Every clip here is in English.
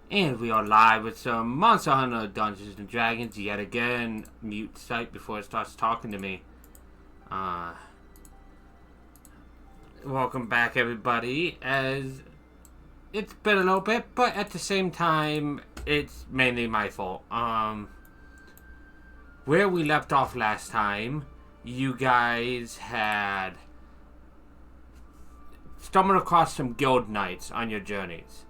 And we are live with some Monster Hunter Dungeons and Dragons yet again. Mute site before it starts talking to me. Uh, Welcome back, everybody. As it's been a little bit, but at the same time, it's mainly my fault. Where we left off last time, you guys had stumbled across some guild knights on your journeys.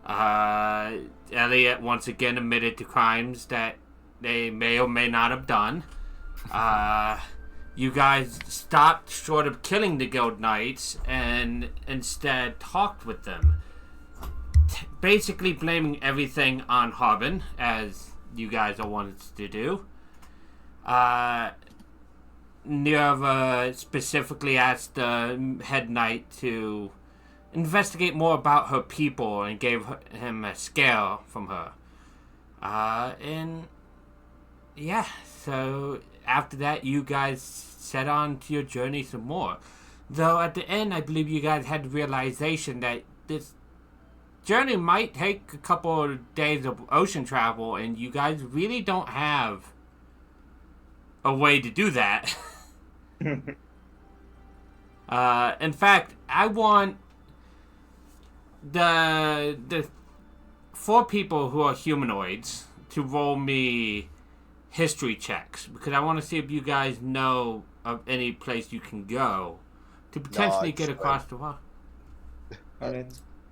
Elliot once again admitted to crimes that they may or may not have done. You guys stopped short of killing the guild knights and instead talked with them. Basically blaming everything on Harbin, as you guys are wanted to do. Nerva specifically asked the head knight to investigate more about her people and gave him a scare from her. And yeah, so after that, you guys set on to your journey some more. Though at the end, I believe you guys had the realization that this journey might take a couple of days of ocean travel, and you guys really don't have a way to do that. In fact, I want the four people who are humanoids to roll me history checks, because I want to see if you guys know of any place you can go to potentially get across the water. Alright.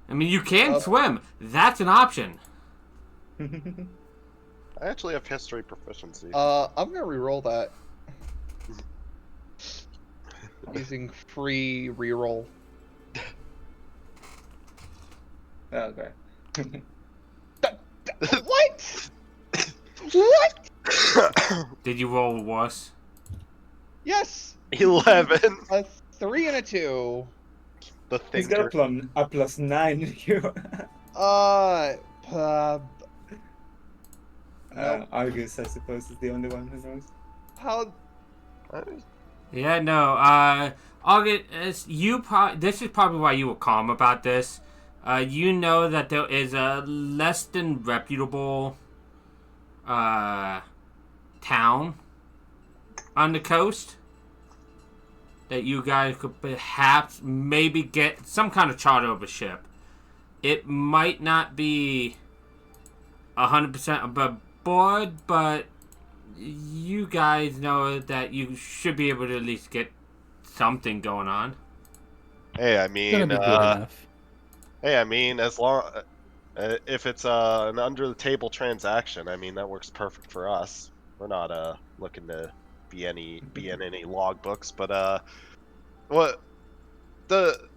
I mean, you can swim. That's an option. I actually have history proficiency. I'm gonna re-roll that. Using free re-roll. Okay. What? What? Did you roll worse? Yes! 11. A 3 and a 2. The He's got thinker. a +9. You. Nope. Argus, I suppose, is the only one who knows. How? Yeah, no. August, this is probably why you were calm about this. You know that there is a less than reputable town on the coast that you guys could perhaps maybe get some kind of charter of a ship. It might not be 100% above board, but you guys know that you should be able to at least get something going on. Hey, I It's mean, gonna be good enough. hey, I mean, as long if it's an under the table transaction, I mean that works perfect for us. We're not looking to be in any logbooks, but what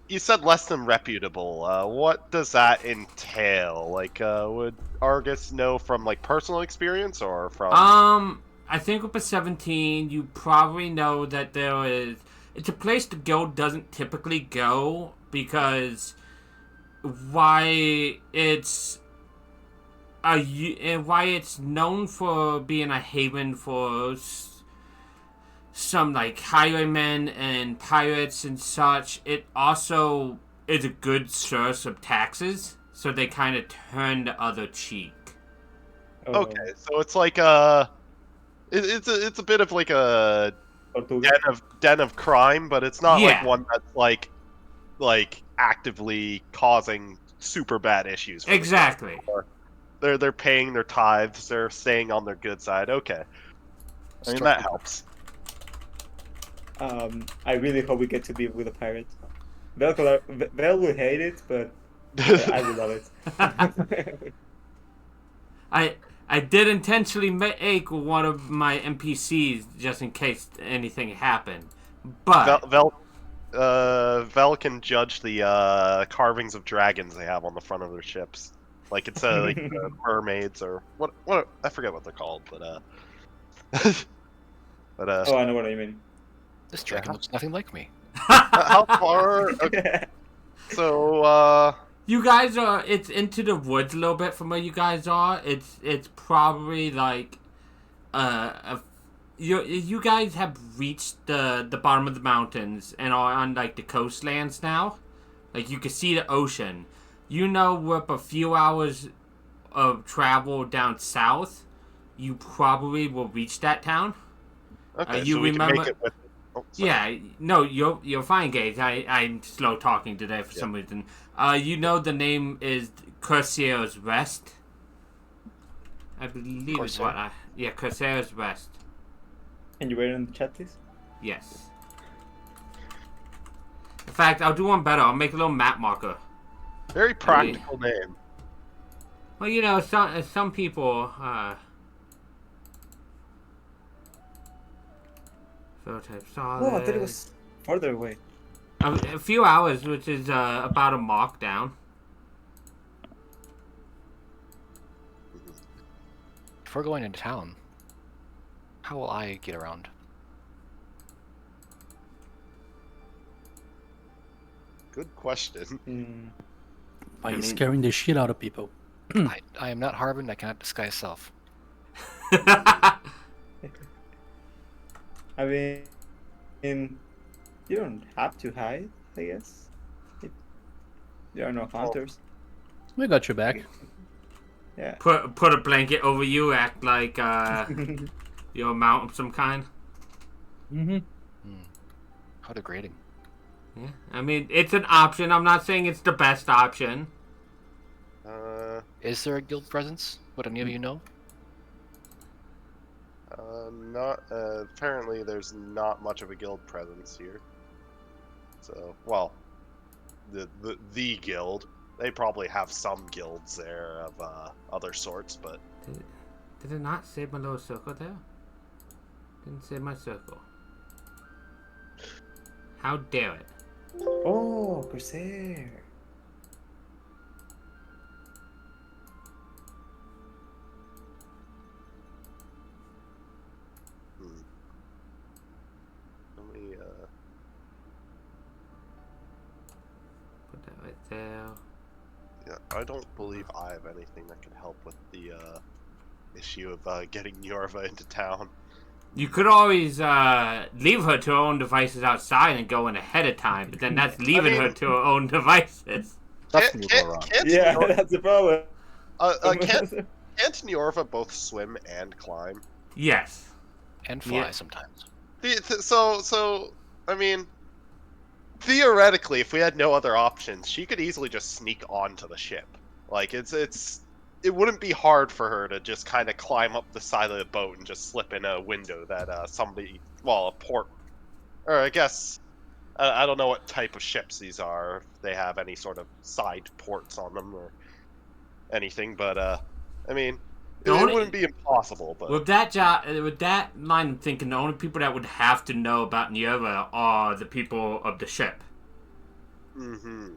you said less than reputable. What does that entail? Like, would Argus know from like personal experience or from? I think with a 17, you probably know that it's a place the guild doesn't typically go, because why it's known for being a haven for some like highwaymen and pirates and such. It also is a good source of taxes, so they kind of turn the other cheek. Oh, Okay, so it's like it's a bit of like a Tortuga. den of crime, but it's not Yeah. like one that's like actively causing super bad issues. For Exactly. they're paying their tithes. They're staying on their good side. Okay, I mean that helps. I really hope we get to be with a pirate. Vel will hate it, but I will love it. I did intentionally make one of my NPCs just in case anything happened, but Vel can judge the carvings of dragons they have on the front of their ships. Like it's like mermaids or what I forget what they're called, but Oh, I know what you mean. This dragon looks nothing like me. how far? Okay, so you guys are, it's into the woods a little bit from where you guys are. It's probably like you guys have reached the bottom of the mountains and are on like the coastlands now. Like you can see the ocean. You know we're up a few hours of travel down south, you probably will reach that town. Okay, you so we remember- can make it with. Oh, sorry. Yeah, no, you're fine, Gage. I'm slow talking today for some reason. You know the name is Corsair's Rest. I believe is what Corsair? yeah, Corsair's Rest. Can you wait in the chat, please? Yes. In fact, I'll do one better. I'll make a little map marker. Very practical name. Well, you know, some people. Prototype solid. Oh, I thought it was farther away. A few hours, which is about a mark down. If we're going into town, how will I get around? Good question. Mm. By scaring the shit out of people. I am not Harbin. I cannot disguise self. I mean, you don't have to hide, I guess. There are no hunters. We got your back. Yeah. Put a blanket over you, act like you're a mount of some kind. Mm-hmm. How degrading. Yeah, I mean, it's an option. I'm not saying it's the best option. Is there a guild presence? Would any of you know? Not. Apparently, there's not much of a guild presence here. So, well, the guild. They probably have some guilds there of other sorts, but Did it not say my little circle there? Didn't say my circle. How dare it? Oh, Corsair. let me Put that right there. yeah, I don't believe I have anything that can help with the issue of getting Yorva into town. You could always leave her to her own devices outside and go in ahead of time, but then that's leaving her to her own devices. That's Can't, when you go wrong. Yeah, that's the problem. Can't Yorva both swim and climb? Yes. And fly Yeah. sometimes. So I mean, theoretically, if we had no other options, she could easily just sneak onto the ship. Like it wouldn't be hard for her to just kind of climb up the side of the boat and just slip in a window that a port, or I guess I don't know what type of ships these are. If they have any sort of side ports on them or anything, but I mean, The it only- wouldn't be impossible. But With that line of thinking, the only people that would have to know about Nierva are the people of the ship. mm-hmm.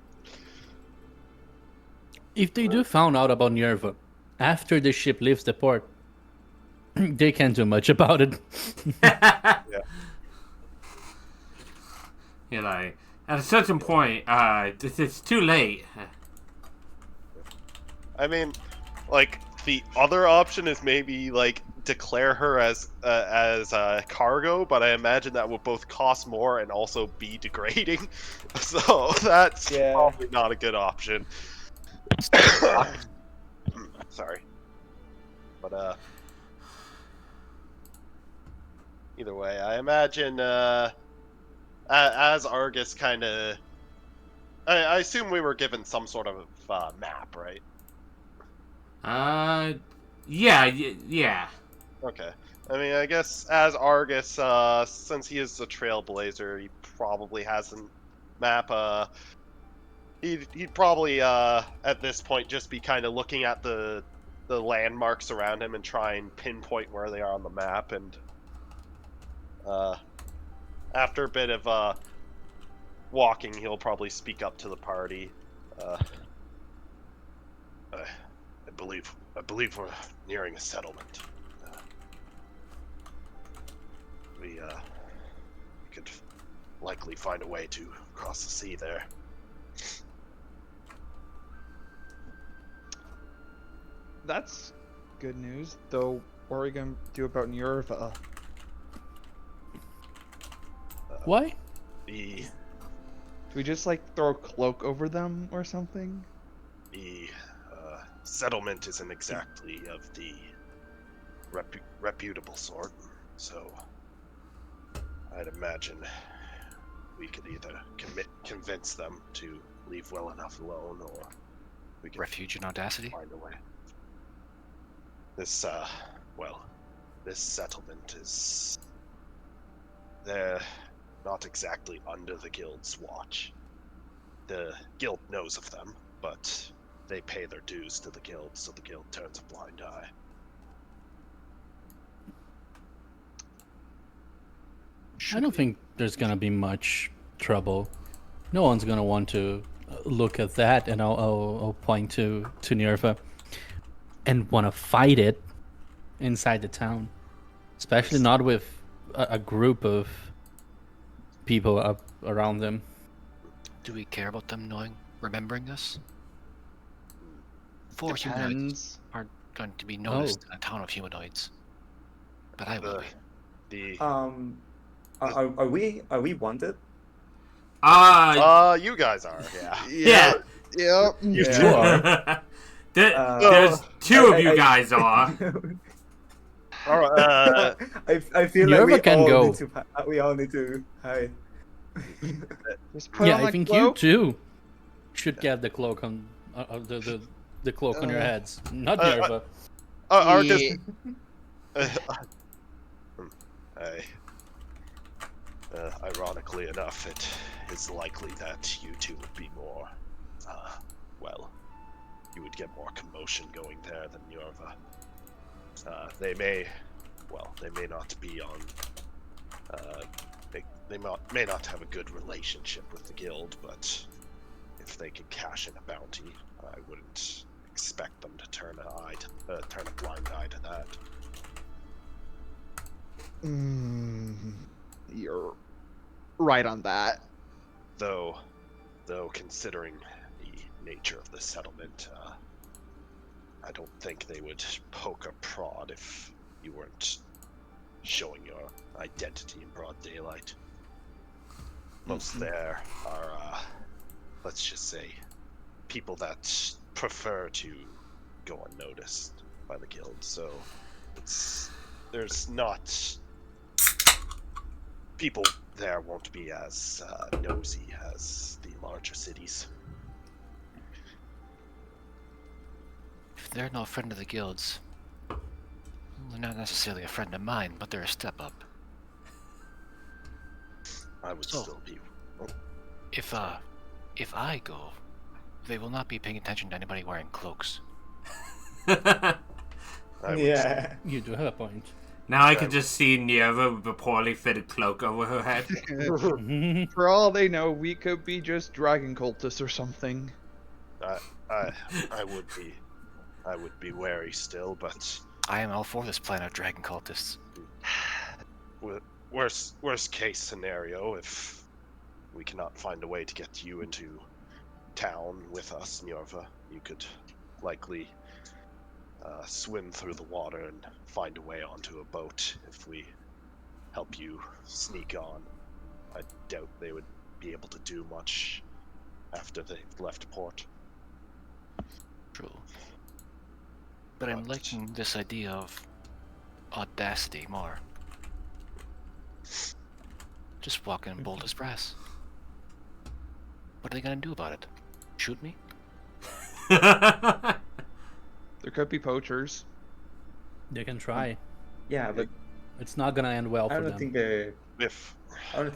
If they do found out about Nerva after the ship leaves the port, they can't do much about it. You're like, at a certain point, it's too late. I mean, like the other option is maybe like declare her as cargo, but I imagine that would both cost more and also be degrading. So that's Yeah. probably not a good option. Sorry, but either way, I imagine as Argus kind of. I assume we were given some sort of map, right? Yeah. Okay. I mean, I guess as Argus, since he is a trailblazer, he probably has a map. He'd probably at this point just be kind of looking at the landmarks around him and try and pinpoint where they are on the map. And after a bit of walking, he'll probably speak up to the party. I believe we're nearing a settlement. We could likely find a way to cross the sea there. That's good news, though. What are we gonna do about Nerva? Why? The Do we just like throw a cloak over them or something? settlement isn't exactly of the reputable sort, so I'd imagine we could either convince them to leave well enough alone, or we could Refuge and audacity? find a way. This, this settlement is... They're not exactly under the guild's watch. The guild knows of them, but they pay their dues to the guild, so the guild turns a blind eye. I don't think there's gonna be much trouble. No one's gonna want to look at that, and I'll point to Nerva, and want to fight it inside the town, especially not with a group of people up around them. Do we care about them remembering us? 4 humanoids Depends. aren't going to be noticed in a town of humanoids. But I will be. Are we wanted? You guys are, yeah. Yeah. Yep. You two are. There's two of you guys are. Alright, I feel like Nerva can go. We all need to hide. Just put Yeah, on I that think cloak. you too should get the cloak on the cloak on your heads, not Nerva. Arcus... ironically enough, it is likely that you two would be more, you would get more commotion going there than Nerva. They may not be on, they may not have a good relationship with the guild, but if they could cash in a bounty, I wouldn't expect them to turn a blind eye to that. You're right on that. Though considering the nature of the settlement, I don't think they would poke or prod if you weren't showing your identity in broad daylight. Most there are, let's just say, people that prefer to go unnoticed by the guild, so there's not... People there won't be as nosy as the larger cities. If they're no friend of the guilds, they're not necessarily a friend of mine, but they're a step up. I would So- still be... If I go, they will not be paying attention to anybody wearing cloaks. I would Yeah. You do have a point. Now I can just see Nerva with a poorly fitted cloak over her head. For all they know, we could be just dragon cultists or something. I would be wary still, but I am all for this plan of dragon cultists. worst case scenario, if we cannot find a way to get you into town with us, Nerva, you could likely swim through the water and find a way onto a boat if we help you sneak on. I doubt they would be able to do much after they've left port. True. But I'm liking this idea of audacity more. Just walking in bold as brass. What are they gonna do about it? Shoot me? There could be poachers. They can try. Yeah, but It's not gonna end well I for don't them. think If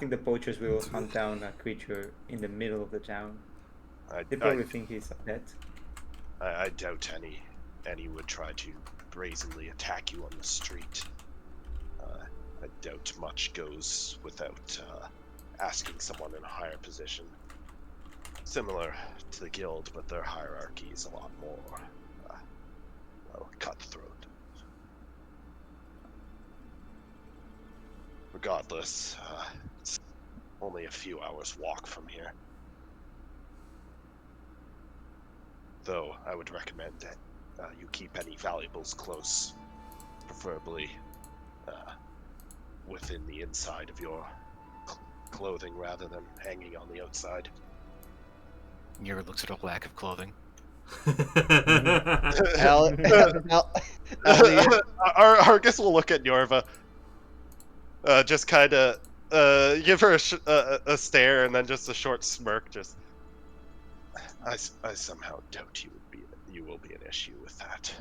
the poachers will hunt down a creature in the middle of the town. I, They probably think he's a pet. I doubt any would try to brazenly attack you on the street. I doubt much goes without asking someone in a higher position. Similar to the guild, but their hierarchy is a lot more cutthroat. Regardless, it's only a few hours walk from here. Though I would recommend that you keep any valuables close, preferably within the inside of your clothing rather than hanging on the outside. Nira looks at a lack of clothing. El- Elliot. Argus will look at Yorva, just kind of give her a stare and then just a short smirk. Just, I somehow doubt you will be an issue with that.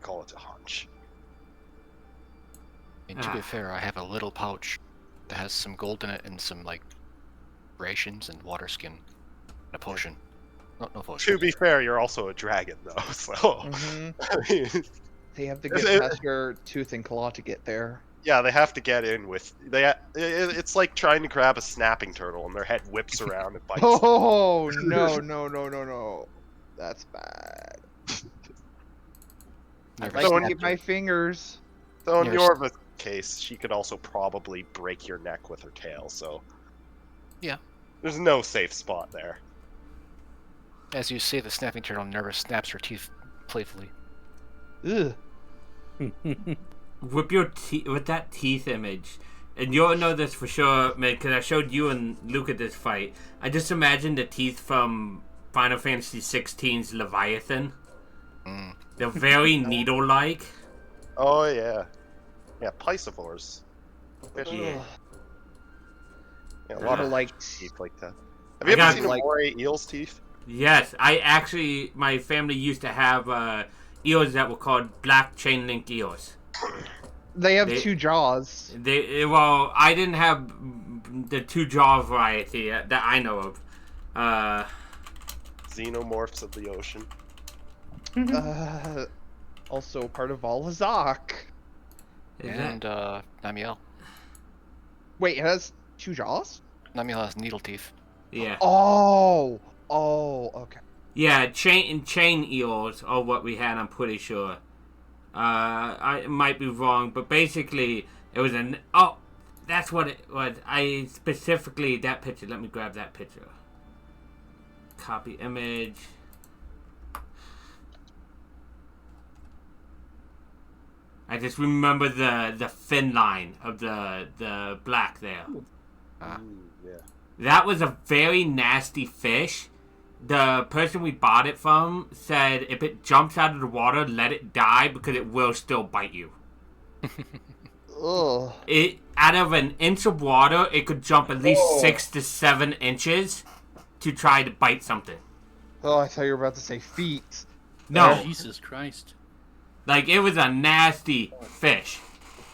Call it a hunch. And to be fair, I have a little pouch that has some gold in it and some like rations and water skin, and a potion. No potion. To be fair, you're also a dragon, though, so. Mhm. They have to get past your tooth and claw to get there. Yeah, they have to get in with. It's like trying to grab a snapping turtle, and their head whips around and bites. Oh no! That's bad. I Never like to snapped keep my fingers. So in Never Yorva's case, she could also probably break your neck with her tail. So. Yeah. There's no safe spot there. As you say, the snapping turtle never snaps her teeth playfully. Ugh. With that teeth image, and you'll know this for sure, man, because I showed you and Luke at this fight. I just imagined the teeth from Final Fantasy XVI's Leviathan. They're very needle-like. Oh yeah, yeah, piscivores. Yeah. Yeah, a lot of like teeth like that. Have you ever seen a moray eel's teeth? Yes, my family used to have eels that were called black chain link eels. They have two jaws. Well, I didn't have the two jaw variety that I know of. Xenomorphs of the ocean. Also part of Valazak. And Namiel. Wait, it has two jaws? Namiel has needle teeth. Yeah. Oh, okay. Yeah, chain eels are what we had. I'm pretty sure. I might be wrong, but basically it was that's what it was. I specifically that picture. Let me grab that picture. Copy image. I just remember the fin line of the black there. Yeah. That was a very nasty fish. The person we bought it from said if it jumps out of the water, let it die because it will still bite you. Ugh. It out of an inch of water, it could jump at least 6 to 7 inches to try to bite something. Oh, I thought you were about to say feet. No, Jesus Christ. like it was a nasty fish.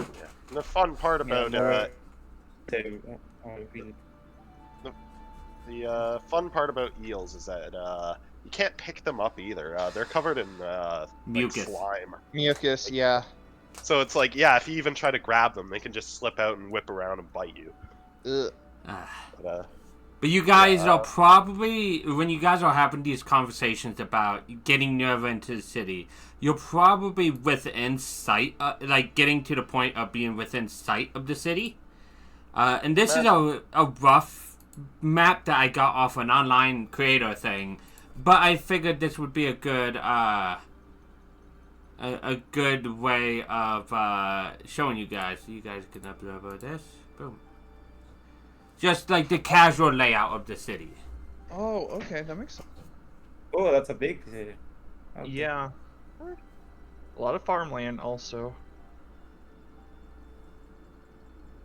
Yeah. And the fun part about the fun part about eels is that you can't pick them up either. They're covered in Mucus. like slime. Mucus, yeah. So it's like, yeah, if you even try to grab them, they can just slip out and whip around and bite you. Ugh. But you guys are probably, when you guys are having these conversations about getting Nerva into the city, you're probably within sight, like getting to the point of being within sight of the city. And this is a rough map that I got off an online creator thing, but I figured this would be a good way of showing you guys. You guys can observe this. Boom. Just like the casual layout of the city. Oh, okay, that makes sense. Oh, that's a big city. Okay. Yeah. A lot of farmland also.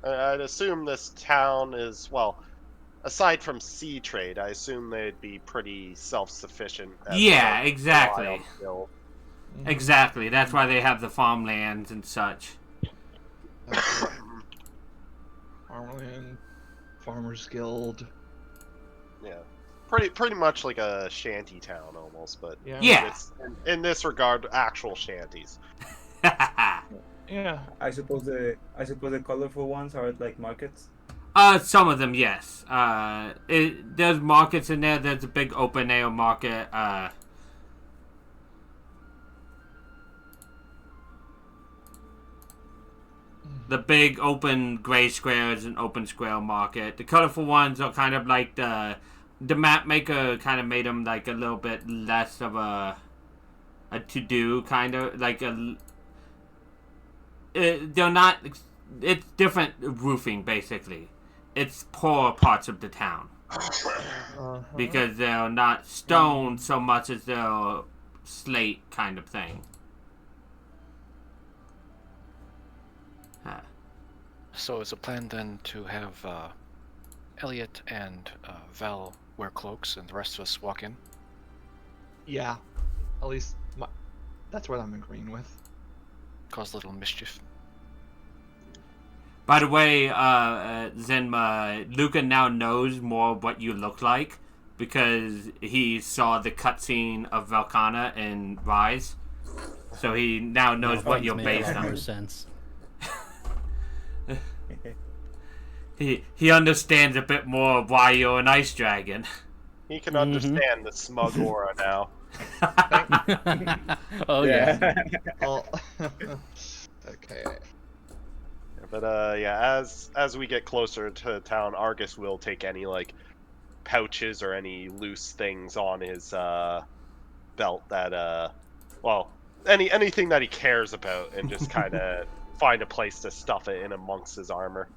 I'd assume this town is, well, aside from sea trade, I assume they'd be pretty self-sufficient. Yeah, exactly. wild still. Exactly. That's why they have the farmlands and such. Farmland, Farmers Guild. Yeah, pretty much like a shanty town almost, but Yeah. it's, in this regard, actual shanties. Yeah. I suppose the colorful ones are like markets. Some of them, yes. There's markets in there. There's a big open air market. The big open gray square is an open square market. The colorful ones are kind of like the map maker kind of made them like a little bit less of a to-do kind of like they're not. It's different roofing basically. It's poor parts of the town. Uh-huh. because they're not stone so much as they're slate kind of thing. So is the plan then to have Elliot and Val wear cloaks and the rest of us walk in? Yeah, at least that's what I'm agreeing with. Cause a little mischief. By the way, Zenma, Luca now knows more of what you look like because he saw the cutscene of Valkana in Rise. So he now knows Now what things you're make based a lot more on. sense. He understands a bit more of why you're an ice dragon. He can understand the smug aura now. Oh yeah. Oh. Okay. But yeah, as we get closer to town, Argus will take any like pouches or any loose things on his belt that well, anything that he cares about, and just kind of find a place to stuff it in amongst his armor.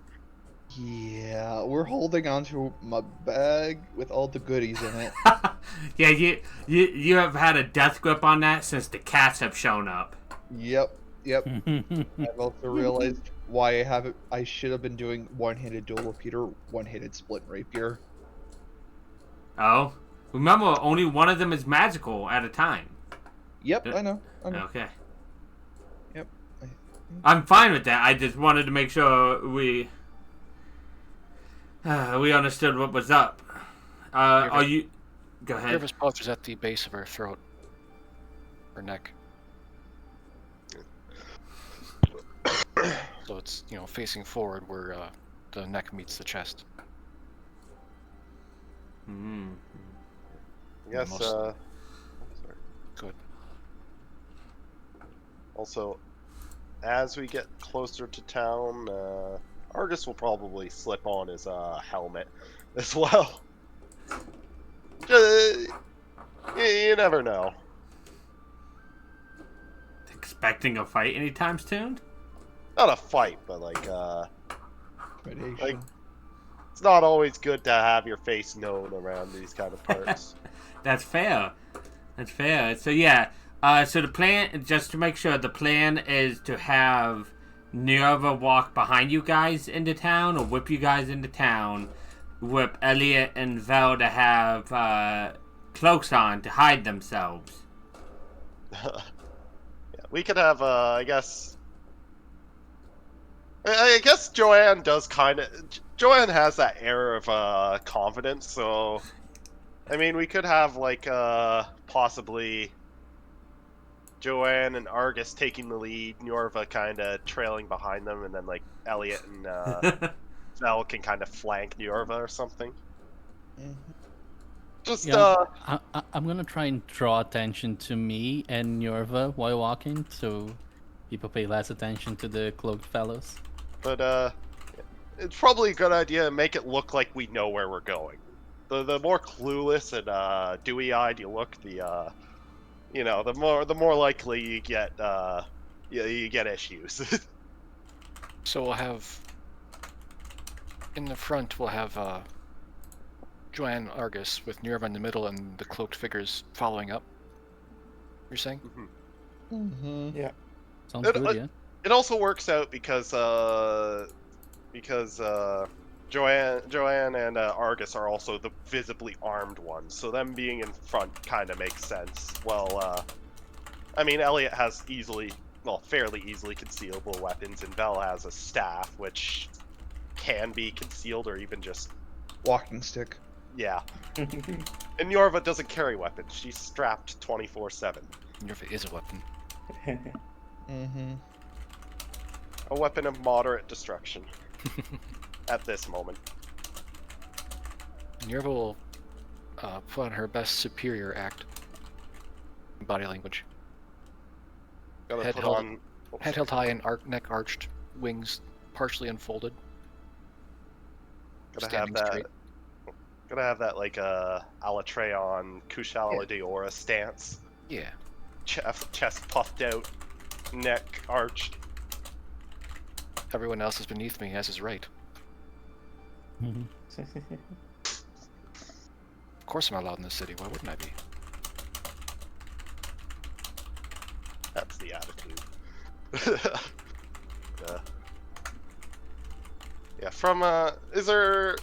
Yeah, we're holding on to my bag with all the goodies in it. Yeah, you have had a death grip on that since the cats have shown up. Yep. I've also realized why I should have been doing one-handed dual repeater, one-handed split rapier. Oh, remember, only one of them is magical at a time. Yep, I know. Okay. Yep. I'm fine with that. I just wanted to make sure we understood what was up. Are you? Go ahead. Nervous pouch is at the base of her throat, her neck. So it's facing forward where the neck meets the chest. Mm. I guess. Most- Sorry. Good. Also, as we get closer to town, Argus will probably slip on his helmet as well. You never know. Expecting a fight anytime soon? Not a fight, but like Predation. like it's not always good to have your face known around these kind of parts. That's fair. That's fair. So yeah. So the plan, just to make sure, the plan is to have Nerva walk behind you guys into town, or whip you guys into town, whip Elliot and Vel to have cloaks on to hide themselves. Yeah, we could have I guess Joanne does Joanne has that air of confidence, so I mean we could have like possibly Joanne and Argus taking the lead, Norva kind of trailing behind them, and then like Elliot and Vel can kind of flank Norva or something. Just I'm gonna try and draw attention to me and Yorva while walking, so people pay less attention to the cloaked fellows. But it's probably a good idea to make it look like we know where we're going. The more clueless and dewy-eyed you look, the the more likely you get you get issues. So we'll have in the front we'll have Joanne Argus with Nerva in the middle and the cloaked figures following up. You're saying? Mm-hmm. Yeah. Sounds good, yeah. It also works out because Joanne and Argus are also the visibly armed ones, so them being in front kind of makes sense. Well, I mean, Elliot has fairly easily concealable weapons, and Vel has a staff, which can be concealed or even just Walking stick. yeah. And Yorva doesn't carry weapons; she's strapped 24/7. Nerva is a weapon. Mm-hmm. A weapon of moderate destruction at this moment. Nerva will put on her best superior act. Body language. Gotta Head put held- on. Head held high and neck arched, wings partially unfolded. Standing straight. Gotta have that like Alatreon Kushala Diora stance. Yeah. Chest puffed out, neck arched. Everyone else is beneath me, as is right. course I'm allowed in the city. Why wouldn't I be? That's the attitude. Yeah. Yeah, from, is there...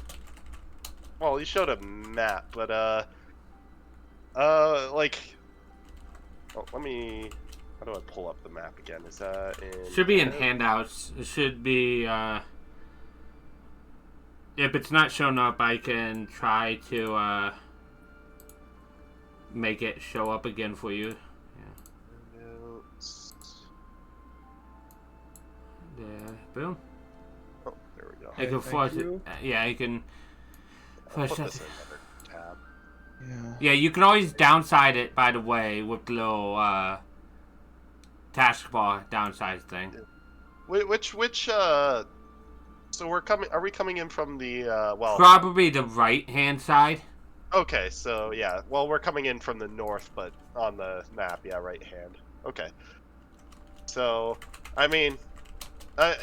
Well, you showed a map, but, like... Oh, let me... How do I pull up the map again? Is that in... Should be in handouts. It should be, if it's not shown up, I can try to, make it show up again for you. Notes. There, boom. Oh, there we go. I can thank force it. you. Yeah, I can. I'll Push put that. this in another tab. Yeah. Yeah, you can always downside it, by the way, with the little taskbar downsize thing. Which, so we're coming, are we coming in from the, well... Probably the right hand side. Okay, so, yeah, well, we're coming in from the north, but on the map, yeah, right hand. Okay. So, I mean, where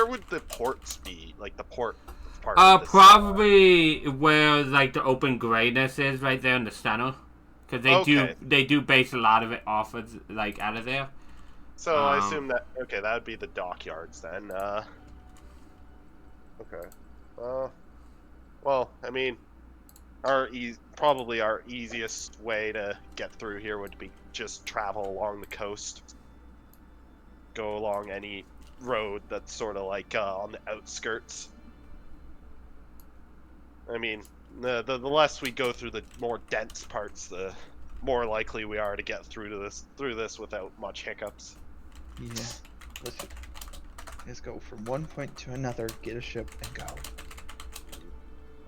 would the ports be? Like, the port part of this, Probably where, like, the open grayness is right there in the center. Because they do base a lot of it off of, like, out of there. So I assume that, okay, that would be the dockyards then, okay. Well, I mean, probably our easiest way to get through here would be just travel along the coast. Go along any road that's sort of like on the outskirts. I mean, the less we go through the more dense parts, the more likely we are to get through this without much hiccups. Yeah. Let's go from one point to another, get a ship, and go.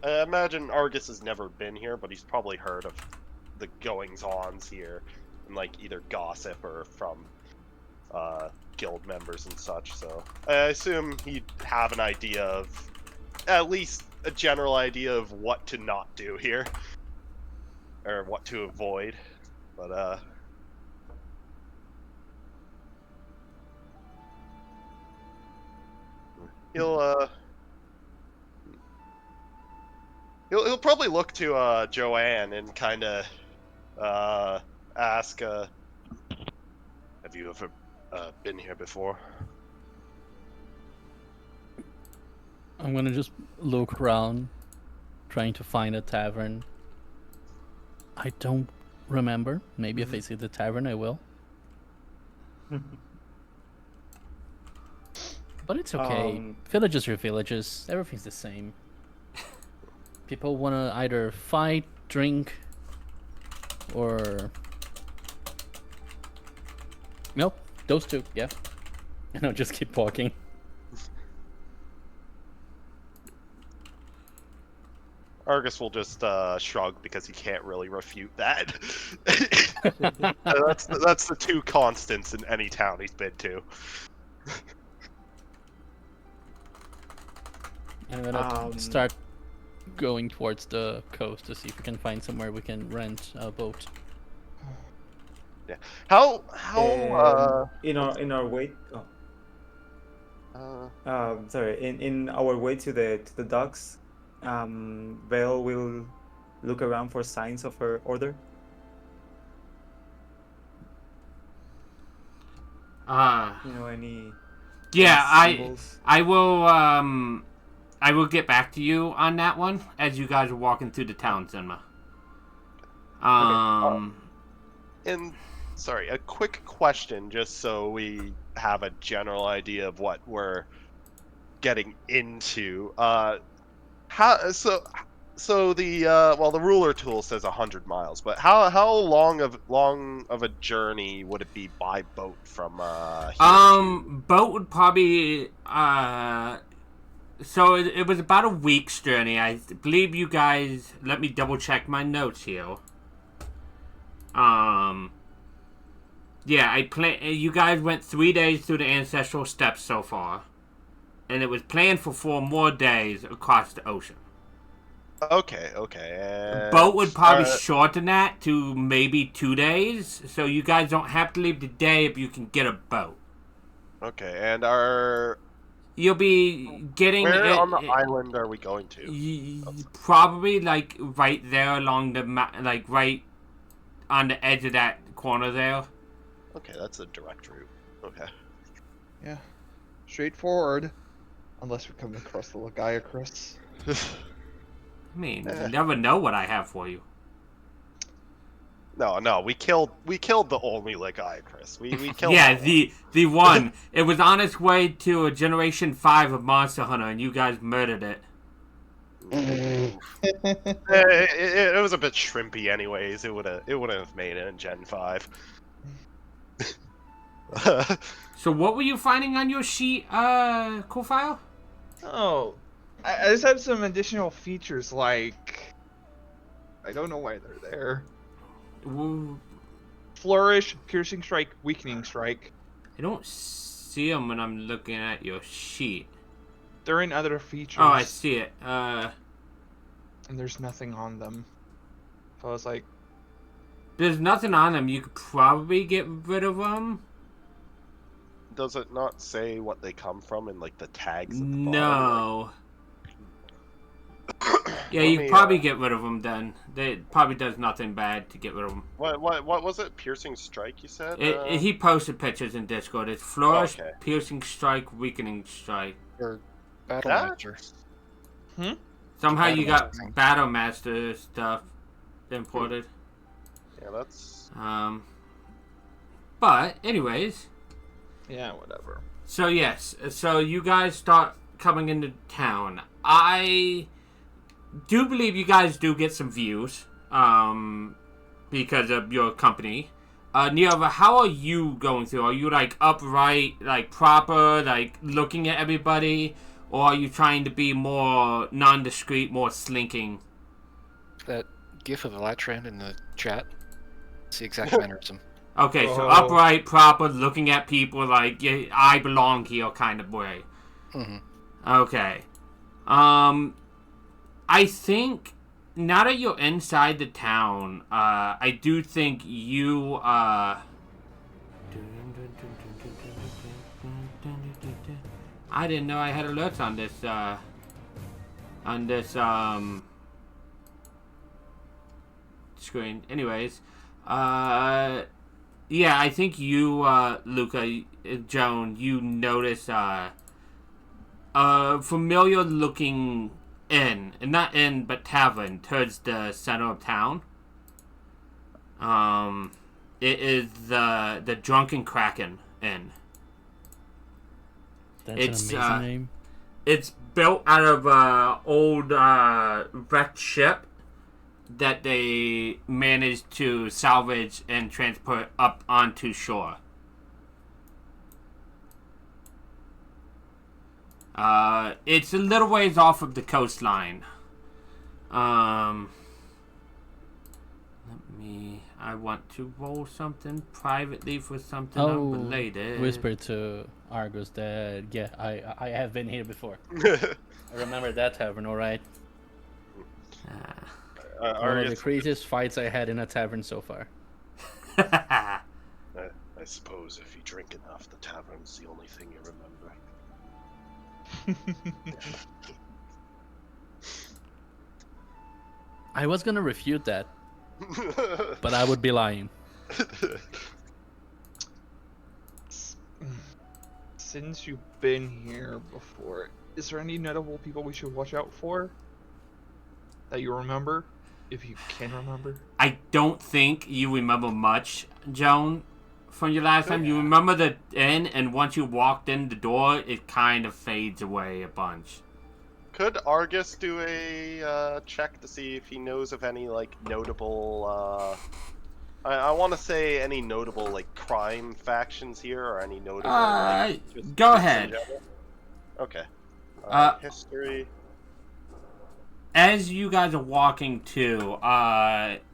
I imagine Argus has never been here, but he's probably heard of the goings-ons here, and like either gossip or from guild members and such. So I assume he'd have an idea of, at least a general idea of what to not do here, or what to avoid. But he'll probably look to Joanne and kind of ask, "Have you ever been here before?" I'm gonna just look around, trying to find a tavern. I don't remember. Maybe if I see the tavern, I will. But it's okay. Villages are villages. Everything's the same. People want to either fight, drink, or... Nope, those two, yeah. And I'll just keep walking. Argus will just shrug because he can't really refute that. That's the two constants in any town he's been to. I'm gonna start going towards the coast to see if we can find somewhere we can rent a boat. Yeah. How in our way. Sorry. In our way to the docks, Vale will look around for signs of her order. Any? Yeah, symbols? I will get back to you on that one as you guys are walking through the town, Zenma. And sorry, a quick question, just so we have a general idea of what we're getting into. So the the ruler tool says 100 miles, but how long of a journey would it be by boat from here to... Boat would probably so it was about a week's journey. I believe you guys, let me double check my notes here. Yeah, you guys went 3 days through the ancestral steps so far, and it was planned for 4 more days across the ocean. Okay. A boat would probably shorten that to maybe 2 days, so you guys don't have to leave today if you can get a boat. Okay, and our You'll be getting Where it, on the island are we going to? probably like right there along the like right on the edge of that corner there. Okay, that's a direct route. Okay. Yeah. Straightforward. Unless we come across the Lagiacrus. I mean, you never know what I have for you. No, we killed the only Chris. We killed. Yeah, that one. the one. It was on its way to a Generation 5 of Monster Hunter, and you guys murdered it. It was a bit shrimpy, anyways. It wouldn't have made it in Gen 5. So what were you finding on your sheet, Coolfile? Oh, I just have some additional features like I don't know why they're there. Flourish, piercing strike, weakening strike. I don't see them when I'm looking at your sheet. They're in other features. Oh, I see it. And there's nothing on them. So I was like, there's nothing on them. You could probably get rid of them. Does it not say what they come from in like the tags at the bottom? No. Yeah, Let you me, could probably get rid of them then. It probably does nothing bad to get rid of them. What was it? Piercing strike, you said? He posted pictures in Discord. It's flourish, Okay. piercing strike, weakening strike. Or Battle That? Master. Somehow you got Battle Battle Master stuff imported. Yeah, that's. But anyways, yeah, whatever. so yes, so you guys start coming into town. I do believe you guys do get some views, because of your company. Niova, how are you going through? Are you like upright, like proper, like looking at everybody, or are you trying to be more non-discreet, more slinking? That gif of the Latran in the chat. It's the exact mannerism. Okay, so Oh. upright, proper, looking at people like, yeah, I belong here kind of way. Mm-hmm. Okay. I think now that you're inside the town, I do think you, I didn't know I had alerts on this, screen. Anyways, yeah, I think you, Luca, Joan, you notice, a familiar looking inn, and not inn, but tavern, towards the center of town. It is the Drunken Kraken Inn. That's an amazing name. It's built out of a old wrecked ship that they managed to salvage and transport up onto shore. It's a little ways off of the coastline. I want to roll something privately for something unrelated. Whisper to Argus that, yeah, I have been here before. I remember that tavern, alright? One of the craziest fights I had in a tavern so far. I suppose if you drink enough, the tavern's the only thing you remember. I was gonna refute that, but I would be lying. Since you've been here before, is there any notable people we should watch out for? That you remember? If you can remember? I don't think you remember much, Joan, from your last time. You remember the inn, and once you walked in the door, it kind of fades away a bunch. Could Argus do a check to see if he knows of any like notable? I want to say any notable like crime factions here, or any notable. Like, go ahead. Okay. History. As you guys are walking to,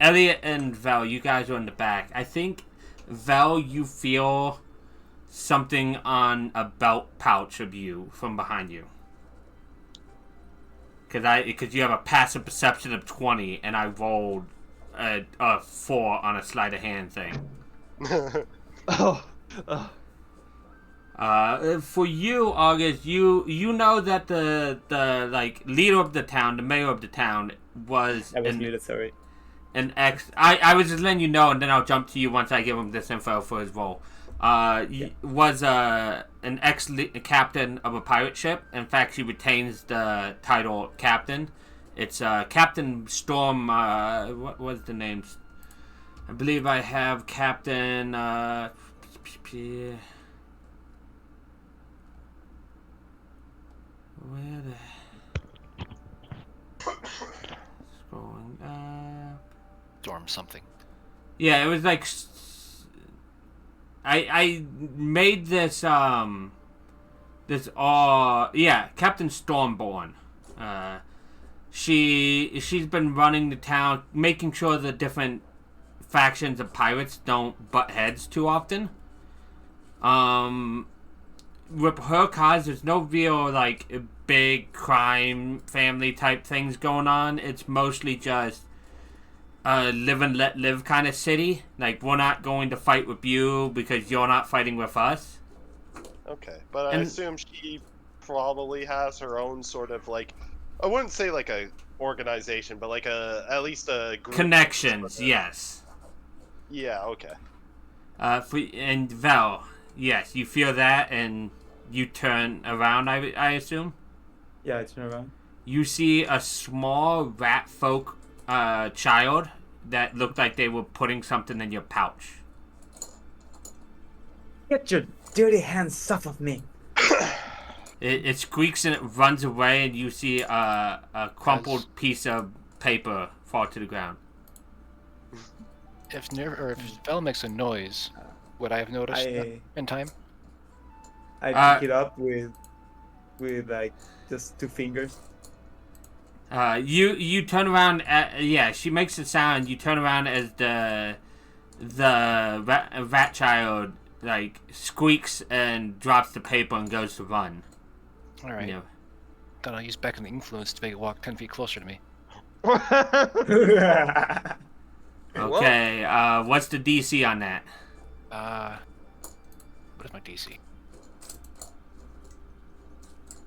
Elliot and Vel, you guys are in the back. I think, Vel, you feel something on a belt pouch of you from behind you. Because you have a passive perception of 20, and I rolled a 4 on a sleight of hand thing. For you, August, you know that the like leader of the town, the mayor of the town, was I was muted, sorry. an ex. I was just letting you know, and then I'll jump to you once I give him this info for his role. Was an ex captain of a pirate ship. In fact, she retains the title captain. It's Captain Storm. What was the name? I believe I have Captain. Where the scrolling up. Storm something. Yeah, it was like I made this Captain Stormborn. She's been running the town, making sure the different factions of pirates don't butt heads too often. With her cause, there's no real like big crime family type things going on. It's mostly just live and let live kind of city. Like, we're not going to fight with you because you're not fighting with us. Okay, but I assume she probably has her own sort of like, I wouldn't say like a organization, but like at least a group. Connections, yes. Yeah, okay. And Val, yes, you feel that, and you turn around, I assume? Yeah, I turn around. You see a small rat folk child that looked like they were putting something in your pouch. Get your dirty hands off of me. It squeaks and it runs away, and you see a crumpled piece of paper fall to the ground. If Vel makes a noise, would I have noticed that in time? I pick it up with like just 2 fingers. You turn around. She makes a sound. You turn around as the rat child like squeaks and drops the paper and goes to run. All right. You Then I'll use back in the influence to make it walk 10 feet closer to me. Okay. What's the DC on that? What is my DC?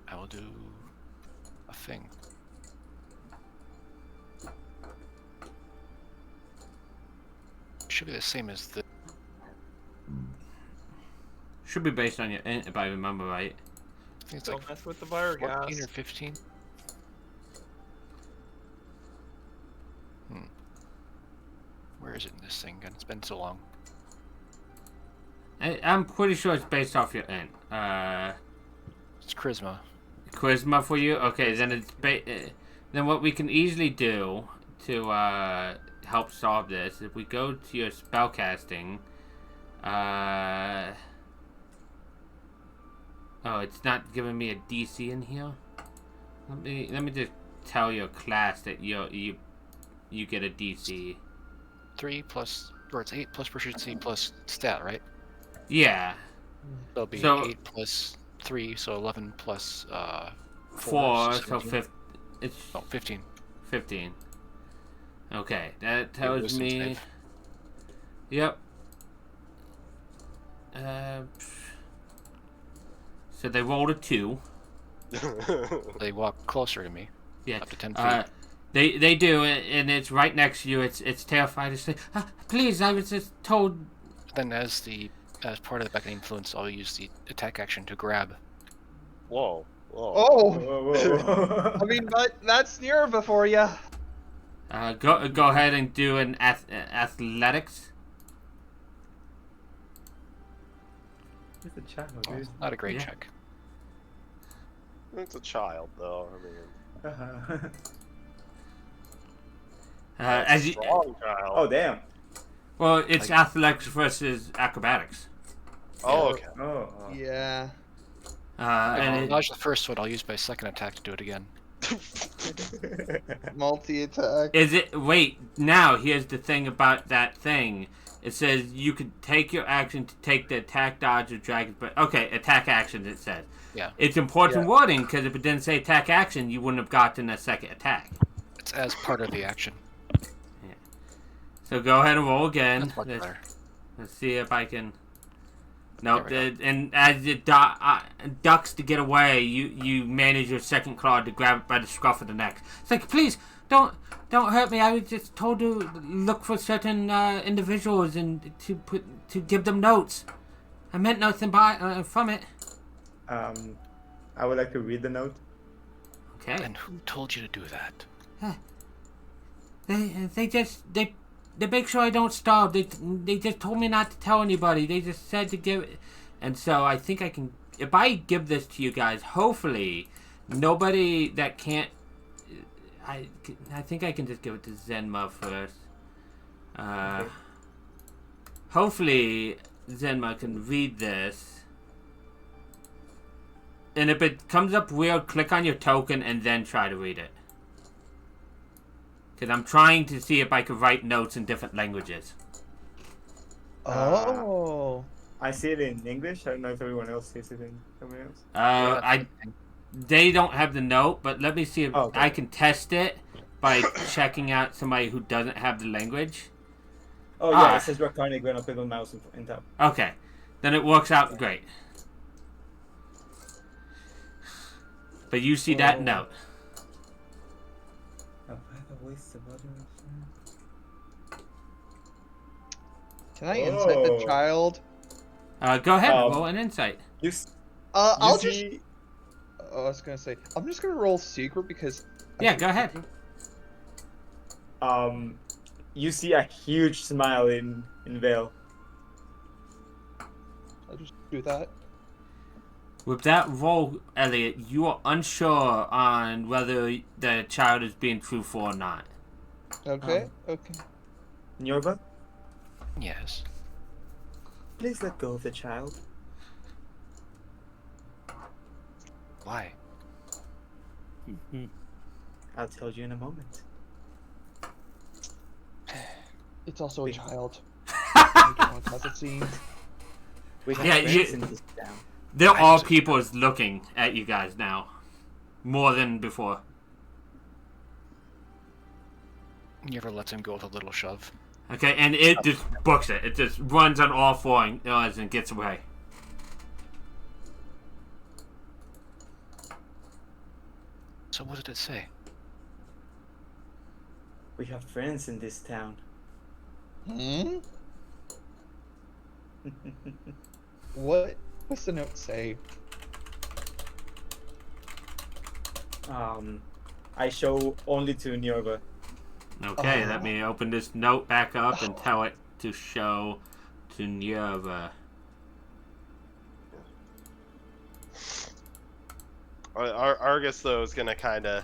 I will do a thing. Should be the same as the. Should be based on your int, if I remember right. I think it's Don't like mess with the fire 14 gas. or 15. Where is it in this thing? God, it's been so long. I'm pretty sure it's based off your int. It's charisma. Charisma for you? Okay, then it's then what we can easily do to help solve this, if we go to your spellcasting, oh, it's not giving me a DC in here. Let me just tell your class that you get a DC. 3 plus, or it's 8 plus proficiency plus stat, right? Yeah. So it'll be So- 8 plus 3, so 11 plus 4, so 17. it's Oh, 15. 15. Okay, that Your tells wisdom me. save. Yep. So they rolled a 2. They walk closer to me, Yeah. up to 10 feet. They do, and it's right next to you. It's terrified to say, please, I was just told. Then as part of the beckoning influence, I'll use the attack action to grab. Whoa. Oh, Whoa, whoa, whoa. I mean, that's Nerva for you. Go ahead and do an athletics. It's a child, Oh, dude. not a great Yeah. check. It's a child, though. I mean, As you, strong child. Oh, damn. well, it's athletics versus acrobatics. Oh, okay. Oh. Yeah. And I'll it, dodge the first one. I'll use my second attack to do it again. Multi-attack. is it? Wait. Now here's the thing about that thing. It says you could take your action to take the attack, dodge, or drag. But okay, attack action. It says. Yeah. It's important Yeah. wording because if it didn't say attack action, you wouldn't have gotten a second attack. It's as part of the action. So go ahead and roll again. That's much better. Let's see if I can No, There we and as it ducks to get away, you manage your second claw to grab it by the scruff of the neck. It's like, please, don't hurt me. I was just told to look for certain individuals and to give them notes. I meant nothing from it. I would like to read the note. Okay. And who told you to do that? They make sure I don't starve. They just told me not to tell anybody. They just said to give it. And so I think I can, if I give this to you guys, hopefully nobody that can't, I think I can just give it to Zenma first. Okay. Hopefully Zenma can read this. And if it comes up weird, click on your token and then try to read it. Because I'm trying to see if I could write notes in different languages. Oh. I see it in English. I don't know if everyone else sees it in somewhere else. They don't have the note, but let me see if Okay. I can test it by checking out somebody who doesn't have the language. Oh yeah, it says Draconic when I click on mouse in top. Okay, then it works out great. But you see that note. Can I insight the child? Go ahead, roll an insight. I'll see... just. I was gonna say, I'm just gonna roll secret because. Yeah, go ahead. You see a huge smile in Vale. I'll just do that. With that roll, Elliot, you are unsure on whether the child is being truthful or not. Okay. Okay. Nyorva, Yes. please let go of the child. Why? I'll tell you in a moment. It's also a Wait. child. As it seems. We have Yeah, friends in this town. There are people looking at you guys now. More than before. Never lets him go with a little shove. Okay, and it just books it. It just runs on all fours and gets away. So what did it say? We have friends in this town. Hmm? What's the note say? I show only to Nyorva. Okay, let me open this note back up and tell it to show to Nyorva. Argus, though, is gonna kind of,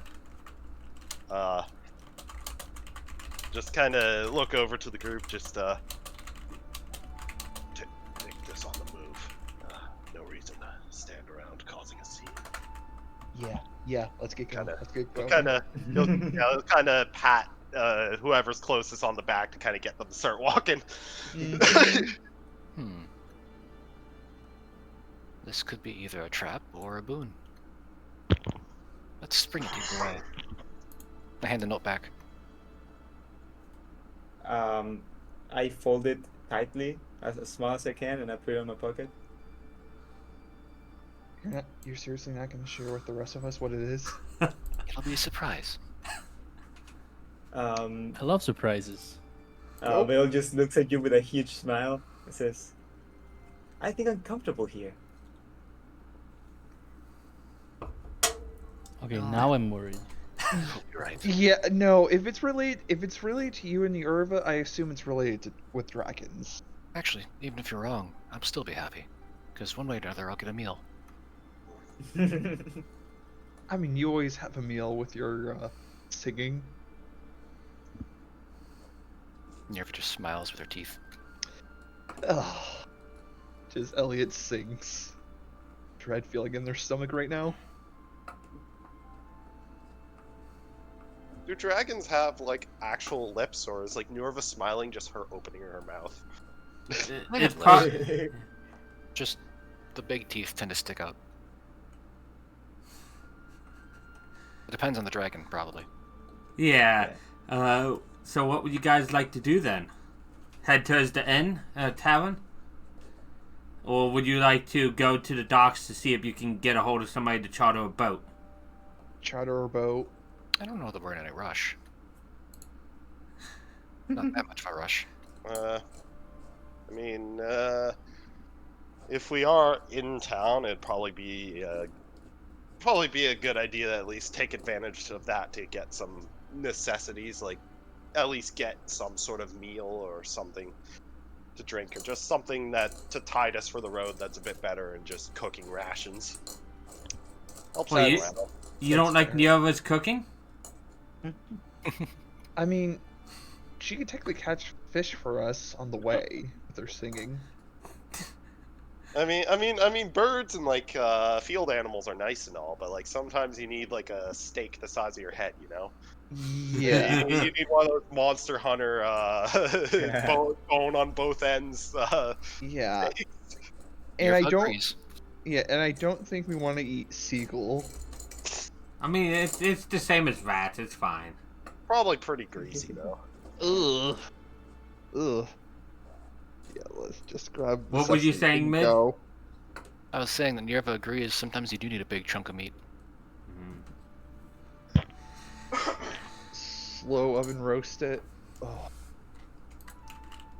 just kind of look over to the group, just, take this on the move. No reason to stand around causing a scene. Yeah, let's get going. Kinda- Let's get going. He'll kind of pat whoever's closest on the back to kind of get them to start walking. This could be either a trap or a boon. Let's bring it to you. I hand the note back. I fold it tightly, as small as I can, and I put it in my pocket. You're seriously not going to share with the rest of us what it is? It'll be a surprise. I love surprises. Vale just looks at you with a huge smile and says, I think I'm comfortable here. Okay, now I'm worried. You're right. Yeah, no, if it's related to you and the Urva, I assume it's related with dragons. Actually, even if you're wrong, I'll still be happy. Because one way or another, I'll get a meal. I mean, you always have a meal with your singing. Nerva just smiles with her teeth. Ugh. Just Elliot sings. Dread feeling in their stomach right now. Do dragons have, like, actual lips, or is, like, Nyorva smiling just her opening her mouth? It's probably... Just the big teeth tend to stick out. It depends on the dragon, probably. Yeah. So what would you guys like to do then? Head towards the inn, tavern? Or would you like to go to the docks to see if you can get a hold of somebody to charter a boat? Charter a boat. I don't know that we're in any rush. Not that much of a rush. I mean, if we are in town, it'd probably be a good idea to at least take advantage of that to get some necessities, like at least get some sort of meal or something to drink, or just something that to tide us for the road that's a bit better than just cooking rations. Helps Well, out around. You don't like Niova's cooking? I mean, she could technically catch fish for us on the way if they're singing. I mean, birds and like field animals are nice and all, but like sometimes you need like a steak the size of your head, you know? Yeah. You need one of those Monster Hunter bone on both ends. Yeah. steaks. And Your I bug don't. agrees. Yeah, and I don't think we want to eat seagull. I mean, it's the same as rats. It's fine. Probably pretty greasy though. Ugh. Ugh. Yeah, let's just grab. What were you sesame saying, and Mid? go. I was saying that Nirva agrees sometimes you do need a big chunk of meat. Slow oven roast it. Oh.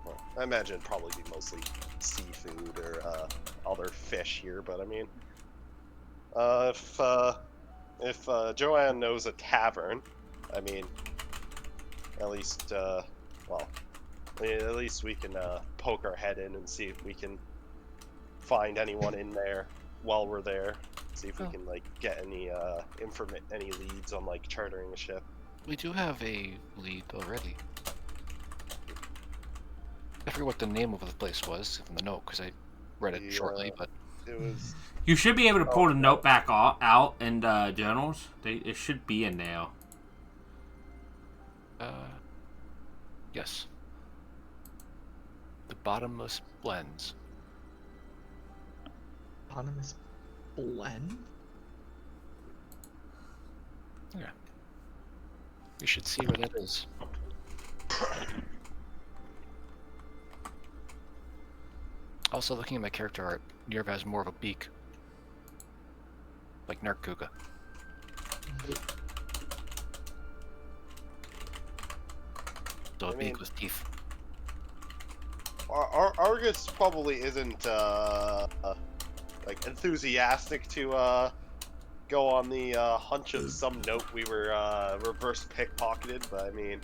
Well, I imagine it'd probably be mostly seafood or other fish here, but I mean, if Joanne knows a tavern, I mean, at least well, at least we can poke our head in and see if we can find anyone in there while we're there. See if we can like get any any leads on like chartering a ship. We do have a lead already. I forget what the name of the place was in the note because I read it shortly, but It was You should be able to pull the note back out in the journals. It should be in there. yes. The bottomless blends. Autonomous blend? Yeah. We should see where that is. Also, looking at my character art, Nirva has more of a beak. Like Narkuga. So a I mean- beak with teeth. Argus probably isn't like enthusiastic to go on the hunch of some note we were reverse pickpocketed, but I mean,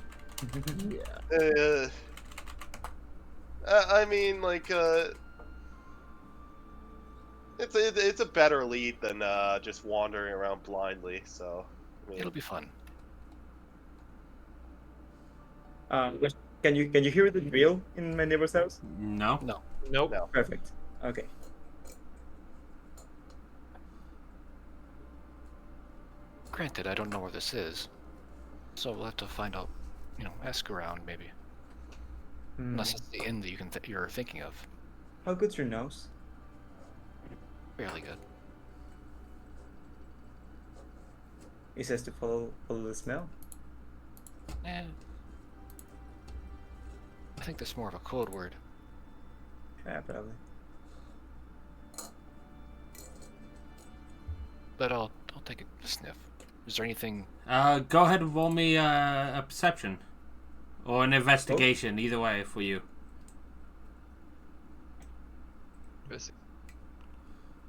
I mean like it's a better lead than just wandering around blindly. So I mean, It'll be fun. Can you hear the drill in my neighbor's house? No. No. Nope. No. Perfect. Okay. Granted, I don't know where this is. So we'll have to find out, ask around maybe. Unless it's the inn that you're thinking of. How good's your nose? Fairly good. He says to follow the smell. Eh. I think that's more of a code word. Yeah, probably. But I'll take a sniff. Is there anything? Go ahead and roll me a perception. Or an investigation, either way for you.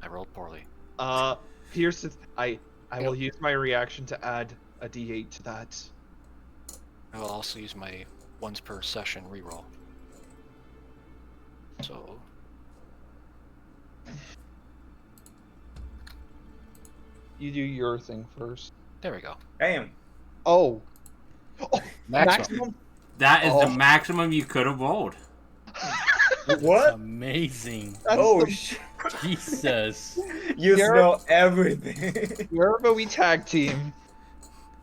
I rolled poorly. Here's the I will use my reaction to add a D8 to that. I will also use my once per session reroll. So You do your thing first. there we go. Damn. Oh. Maximum. That is the Oh. maximum you could have rolled. What? Amazing. Oh the- shit! Jesus. You You're- smell everything. Wherever we tag team.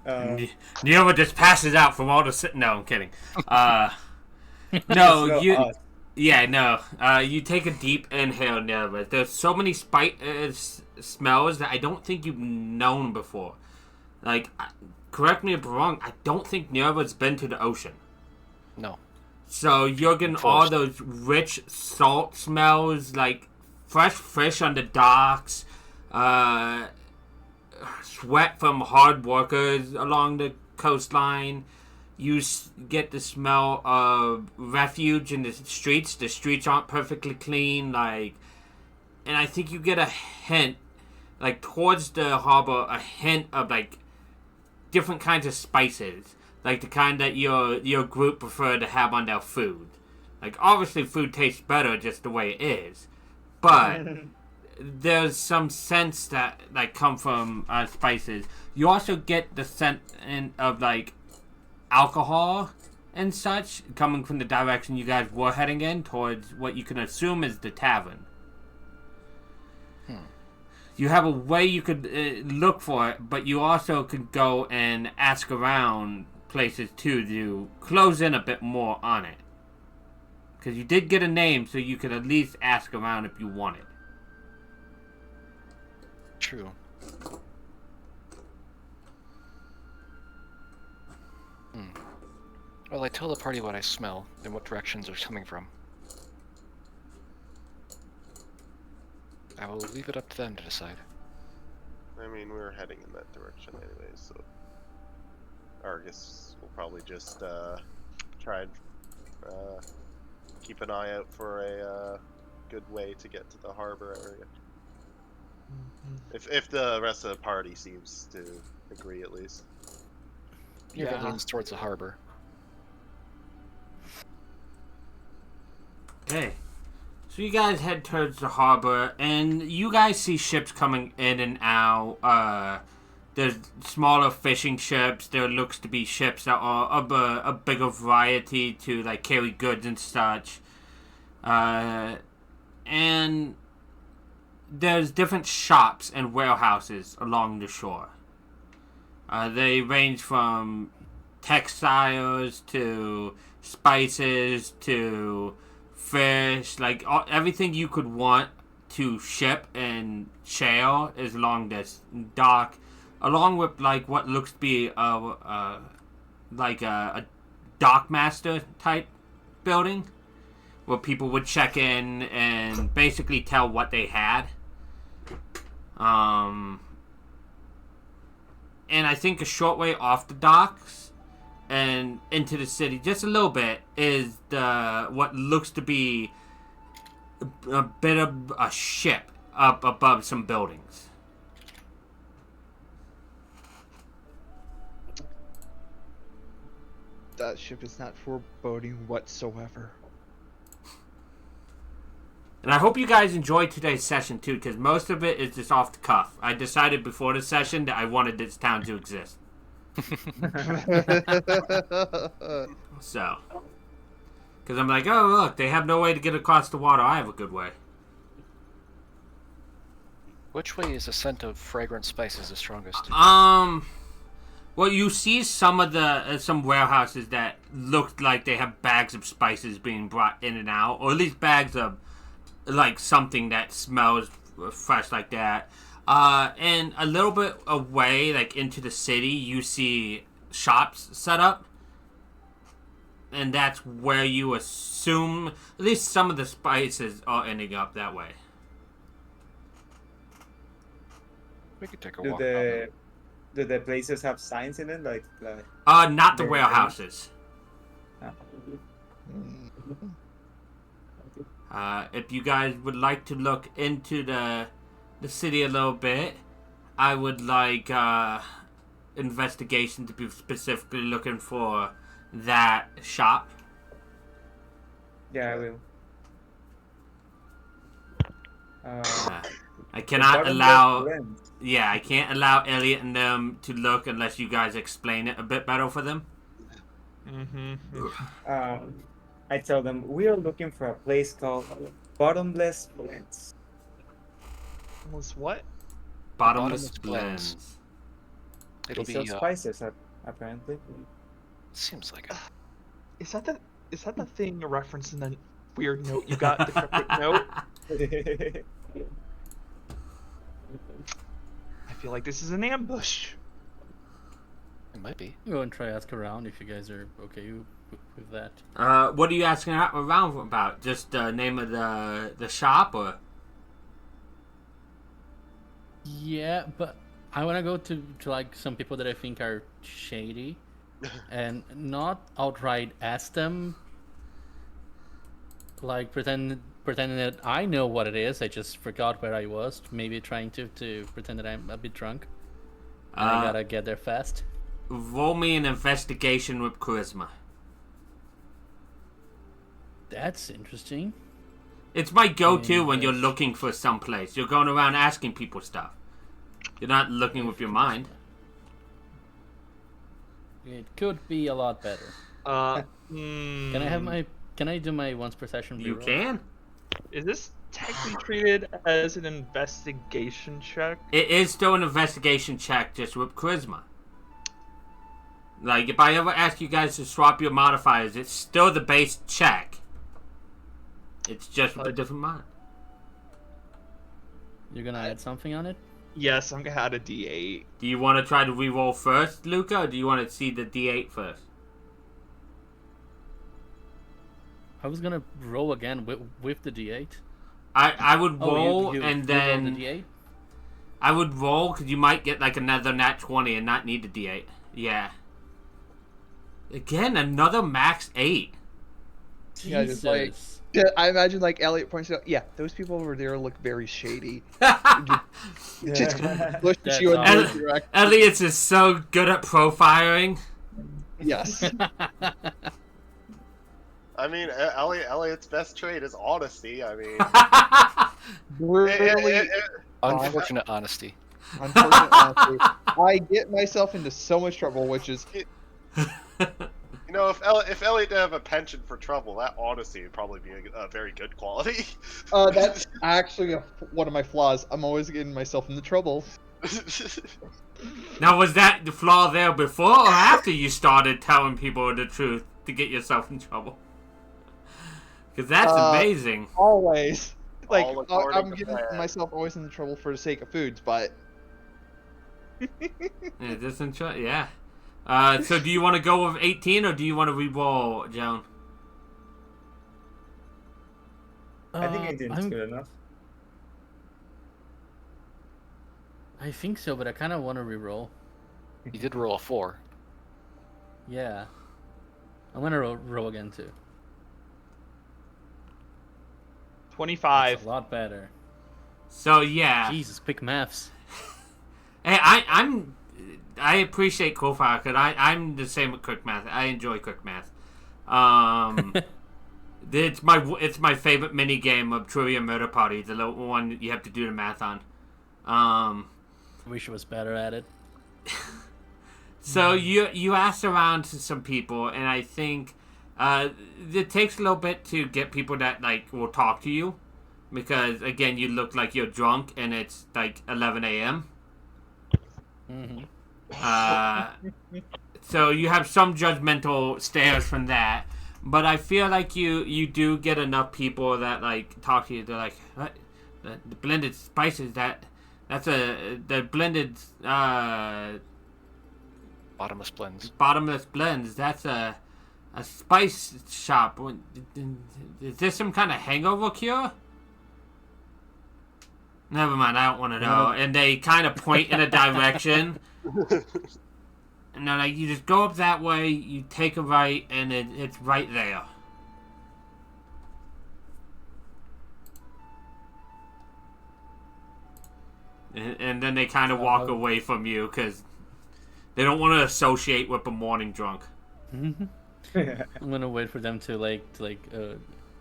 Neoma just passes out from all the... No, I'm kidding. No, smell you... us. Yeah, no. You take a deep inhale, Neoma. There's so many smells that I don't think you've known before. Like, correct me if I'm wrong, I don't think Neova's been to the ocean. No. So you're getting all those rich salt smells, like fresh fish on the docks, sweat from hard workers along the coastline. You get the smell of refuge in the streets. The streets aren't perfectly clean, and I think you get a hint, towards the harbor, a hint of different kinds of spices, like the kind that your group prefer to have on their food. Obviously, food tastes better just the way it is, but there's some scents that come from spices. You also get the scent of alcohol and such coming from the direction you guys were heading in, towards what you can assume is the tavern. You have a way you could look for it, but you also could go and ask around places too to close in a bit more on it. Because you did get a name, so you could at least ask around if you wanted. True. Well, I tell the party what I smell and what directions they're coming from. I will leave it up to them to decide. I mean, we were heading in that direction anyways, so Argus will probably just try and keep an eye out for a good way to get to the harbor area. If the rest of the party seems to agree, at least. Yeah, it leans towards the harbor. Okay. So you guys head towards the harbor, and you guys see ships coming in and out. There's smaller fishing ships. There looks to be ships that are of a bigger variety to carry goods and such. And there's different shops and warehouses along the shore. They range from textiles to spices to fish, everything you could want to ship and share is along this dock, along with what looks to be a dockmaster type building where people would check in and basically tell what they had. And I think a short way off the docks and into the city, just a little bit, is what looks to be a bit of a ship up above some buildings. That ship is not foreboding whatsoever. And I hope you guys enjoyed today's session too, because most of it is just off the cuff. I decided before the session that I wanted this town to exist. So, because I'm oh look, they have no way to get across the water. I have a good way. Which way is the scent of fragrant spices the strongest? Well, you see some of the some warehouses that look like they have bags of spices being brought in and out, or at least bags of something that smells fresh like that. And a little bit away, into the city, you see shops set up. And that's where you assume at least some of the spices are ending up that way. We could take a Do walk. do the places have signs in it? Not the warehouses. If you guys would like to look into the city a little bit, I would like investigation to be specifically looking for that shop. Yeah, I will. I cannot allow. Yeah, I can't allow Elliot and them to look unless you guys explain it a bit better for them. I tell them we are looking for a place called Bottomless Blends. Was what? Bottomless blends. It'll They be sell spices, apparently. seems like it. Is that the thing referenced in the weird note you got? The cryptic note? I feel like this is an ambush. It might be. Go and try ask around if you guys are okay with that. What are you asking around about? Just the name of the shop, or? Yeah, but I want to go to like some people that I think are shady, and not outright ask them. Like pretending that I know what it is. I just forgot where I was. Maybe trying to pretend that I'm a bit drunk, and I gotta get there fast. Roll me an investigation with charisma. That's interesting. It's my go-to when you're looking for someplace. You're going around asking people stuff. You're not looking with your mind. It could be a lot better. Can I have my? Can I do my once per session? You reroll? can. Is this technically treated as an investigation check? It is still an investigation check, just with charisma. Like, if I ever ask you guys to swap your modifiers, it's still the base check. It's just with a different mod. You're gonna add something on it? Yes, I'm gonna add a D8. Do you want to try to re-roll first, Luca, or do you want to see the D8 first? I was gonna roll again with the D8. I would roll you and re-roll then the D8. I would roll because you might get like another nat 20 and not need the D8. Yeah. Again, another max 8. Yeah, just like- Jesus. Yeah, I imagine like Elliot points out. Yeah, those people over there look very shady. Just push That's you in awesome. their direction. Elliot is so good at profiling. Yes. I mean, Elliot's best trait is honesty. I mean, Really Unfortunate honesty. unfortunate. Honestly, I get myself into so much trouble, which is you know, if Elliot didn't have a penchant for trouble, that honesty would probably be a very good quality. that's actually one of my flaws. I'm always getting myself into trouble. Now, was that the flaw there before or after you started telling people the truth to get yourself in trouble? Because that's amazing. Always. Like All according I'm to getting plan. myself always into trouble for the sake of foods, but Yeah, just yeah. So do you want to go with 18 or do you want to re-roll, Joan? I think 18 is good enough. I think so, but I kind of want to re-roll. You did roll a 4. Yeah. I'm gonna roll again too. 25. That's a lot better. So yeah. Jesus, quick maths. Hey, I appreciate Kofar because I'm the same with quick math. I enjoy quick math. It's my favorite mini game of Trivia Murder Party. The little one you have to do the math on. Wish I was better at it. So you asked around to some people, and I think it takes a little bit to get people that like will talk to you, because again you look like you're drunk and it's like 11 a.m. Mm-hmm. So you have some judgmental stares from that, but I feel like you do get enough people that like talk to you. They're like, what? The blended spices that's the blended Bottomless blends. bottomless blends. That's a spice shop. Is this some kind of hangover cure? Never mind, I don't want to know. And they kind of point in a direction. And they're like, you just go up that way, you take a right, and it's right there. And then they kind of walk away from you because they don't want to associate with a morning drunk. I'm gonna wait for them to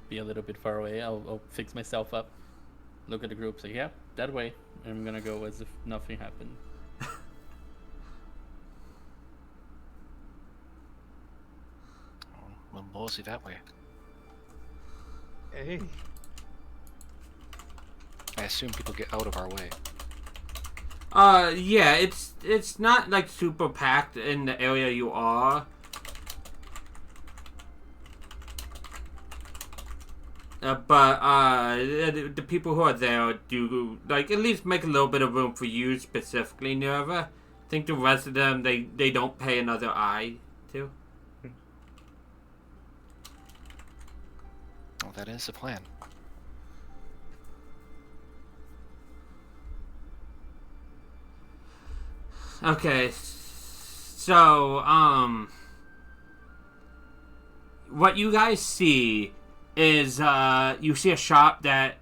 be a little bit far away. I'll fix myself up, look at the group, say, yeah, that way. And I'm gonna go as if nothing happened. Well, mostly that way. Hey. I assume people get out of our way. Yeah, it's not like super packed in the area you are. But the people who are there do like at least make a little bit of room for you specifically, Nerva. I think the rest of them they don't pay another eye to. Oh, that is the plan. Okay, so what you guys see is you see a shop that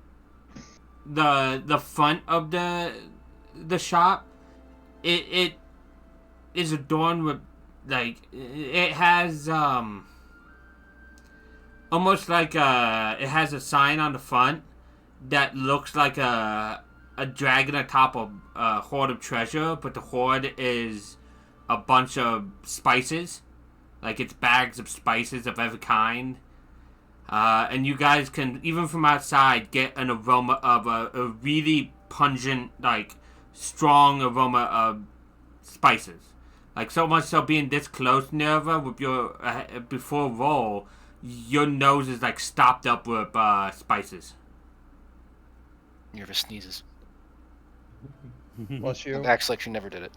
the front of the shop it is adorned with like it has almost like it has a sign on the front that looks like a dragon atop a hoard of treasure, but the hoard is a bunch of spices. Like it's bags of spices of every kind. And you guys can, even from outside, get an aroma of a really pungent, like, strong aroma of spices. Like, so much so being this close, Nerva, with your, before roll, your nose is, like, stopped up with spices. Nerva sneezes. Bless you. And acts like she never did it.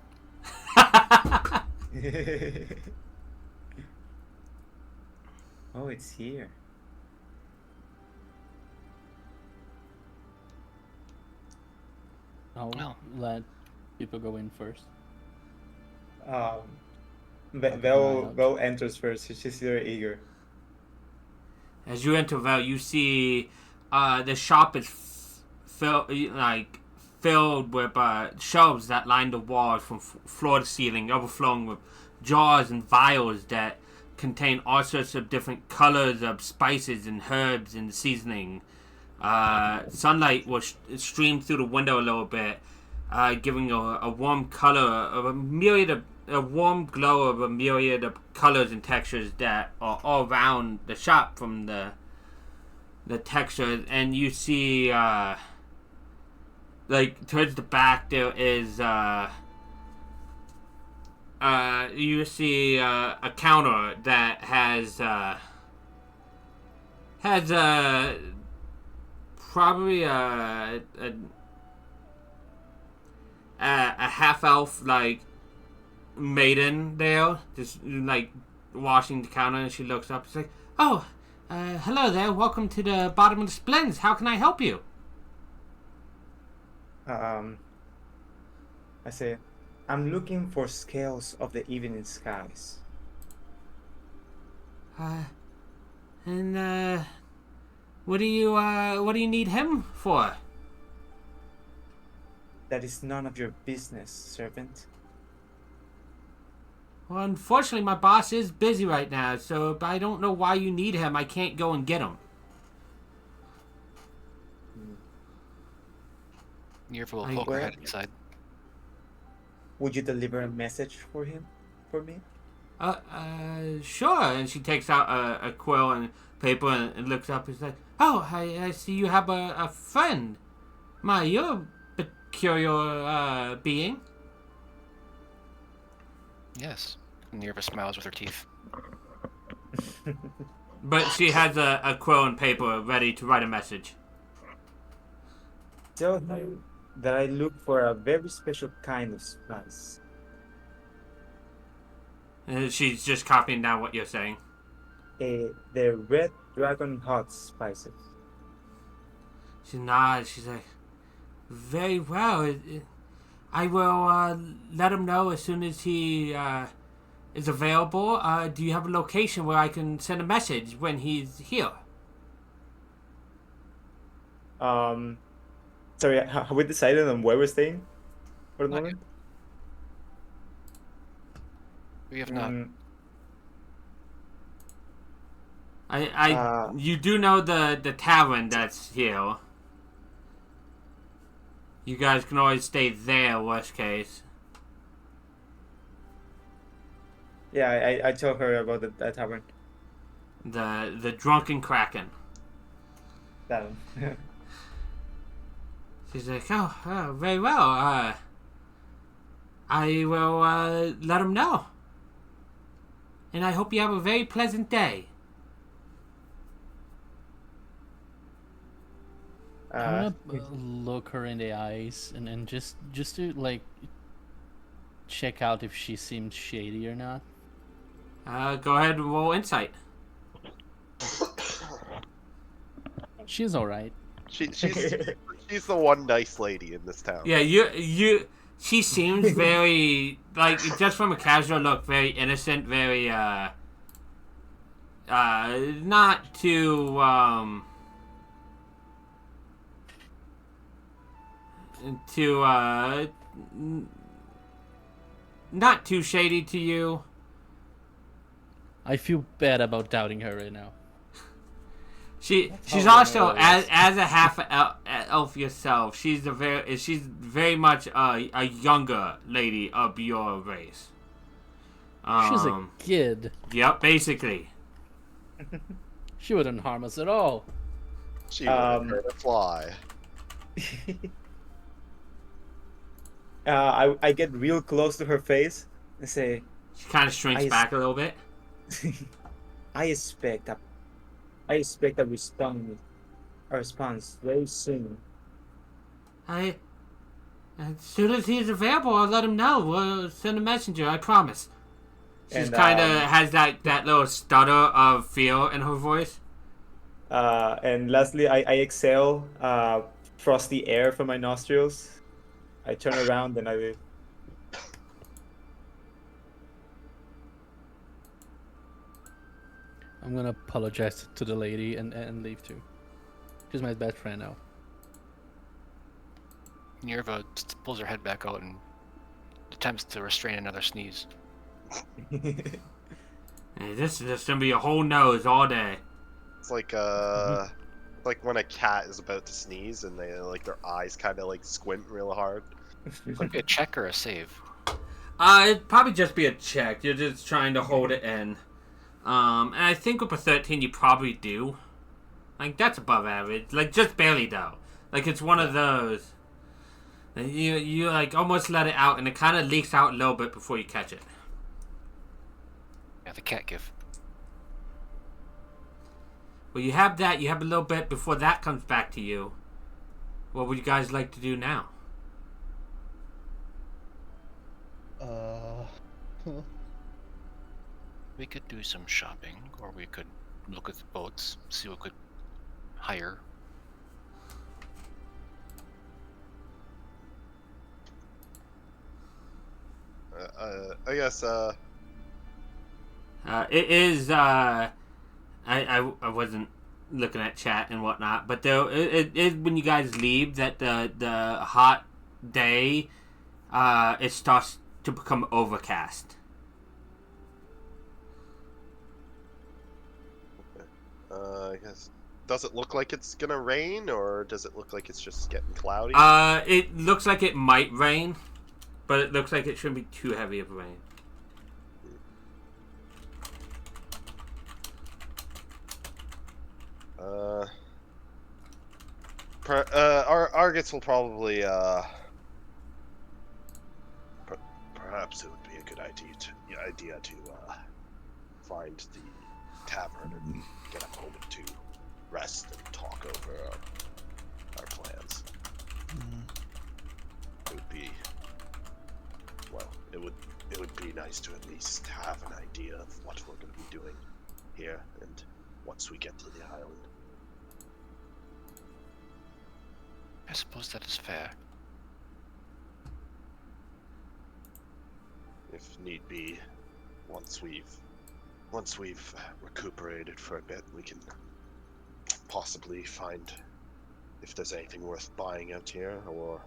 Oh, it's here. I'll Well. let people go in first. Vel enters first. She's very eager. As you enter Vel, you see the shop is filled with shelves that line the walls from floor to ceiling, overflowing with jars and vials that contain all sorts of different colors of spices and herbs and seasoning. Sunlight will stream through the window a little bit, giving a warm color of a warm glow of a myriad of colors and textures that are all around the shop from the textures. And you see, like towards the back, there is you see a counter that has probably a half elf like maiden there, just like washing the counter, and she looks up. She's like, "Oh, hello there. Welcome to the bottom of the Splins. How can I help you?" I say, I'm looking for scales of the evening skies. And what do you need him for? That is none of your business, servant. Well, unfortunately, my boss is busy right now, so I don't know why you need him. I can't go and get him. Nerva will I- poke her Well- head inside. Would you deliver a message for him, for me? Sure. And she takes out a quill and paper and looks up and says, "Oh, I see you have a friend. My, you're a peculiar being." Yes. Nerva smiles with her teeth. But she has a quill and paper ready to write a message. Tell him that I look for a very special kind of spice. And she's just copying down what you're saying. The red dragon hot spices. She nods. She's like, "Very well. I will let him know as soon as he is available. Do you have a location where I can send a message when he's here?" Sorry, have we decided on where we're staying for the Not moment? We have not. You do know the tavern that's here. You guys can always stay there, worst case. Yeah, I told her about the tavern. The Drunken Kraken. That one. She's like, oh, very well. I will let him know. And I hope you have a very pleasant day. I'm gonna look her in the eyes and just to like check out if she seems shady or not. Go ahead and roll insight. She's all right. She's the one nice lady in this town. Yeah, you She seems very, like, just from a casual look, very innocent, very, not too, too, not too shady to you. I feel bad about doubting her right now. She's how also Romeo is. as a half elf yourself. She's very much a younger lady of your race. She's a kid. Yep, basically. She wouldn't harm us at all. She wouldn't hurt a fly. I get real close to her face and say, She kind of shrinks back a little bit. I expect a response very soon. As soon as he's available, I'll let him know. We'll send a messenger. I promise. She's And, kind of has that little stutter of fear in her voice. And lastly, I exhale frosty air from my nostrils. I turn around and I leave. I'm gonna apologize to the lady and leave too. She's my best friend now. Nerva pulls her head back out and attempts to restrain another sneeze. Hey, this is gonna be a whole nose all day. It's like like when a cat is about to sneeze and they like their eyes kind of like squint real hard. Could it be a check or a save? It'd probably just be a check. You're just trying to hold it in. And I think with a 13 you probably do. Like, that's above average. Like, just barely though. Like, it's one of those. You like almost let it out and it kind of leaks out a little bit before you catch it. Yeah, the cat gif. Well, you have that. You have a little bit before that comes back to you. What would you guys like to do now? We could do some shopping, or we could look at the boats, see what we could hire. I guess It is. I wasn't looking at chat and whatnot, but there it is when you guys leave that the hot day, it starts to become overcast. I guess, does it look like it's gonna rain, or does it look like it's just getting cloudy? It looks like it might rain, but it looks like it shouldn't be too heavy of a rain. Argus will probably perhaps it would be a good idea to find the tavern and get a moment to rest and talk over our plans. It would be, well, it would be nice to at least have an idea of what we're going to be doing here, and once we get to the island. I suppose that is fair. If need be, once we've recuperated for a bit, we can possibly find if there's anything worth buying out here, or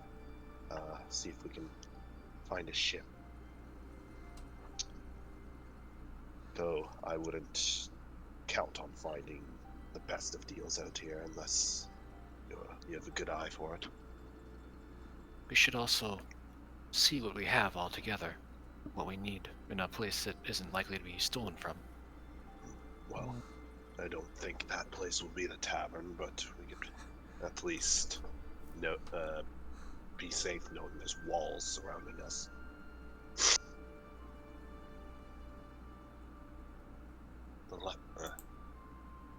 see if we can find a ship. Though I wouldn't count on finding the best of deals out here unless you have a good eye for it. We should also see what we have all together, what we need in a place that isn't likely to be stolen from. Well, I don't think that place will be the tavern, but we could at least be safe knowing there's walls surrounding us.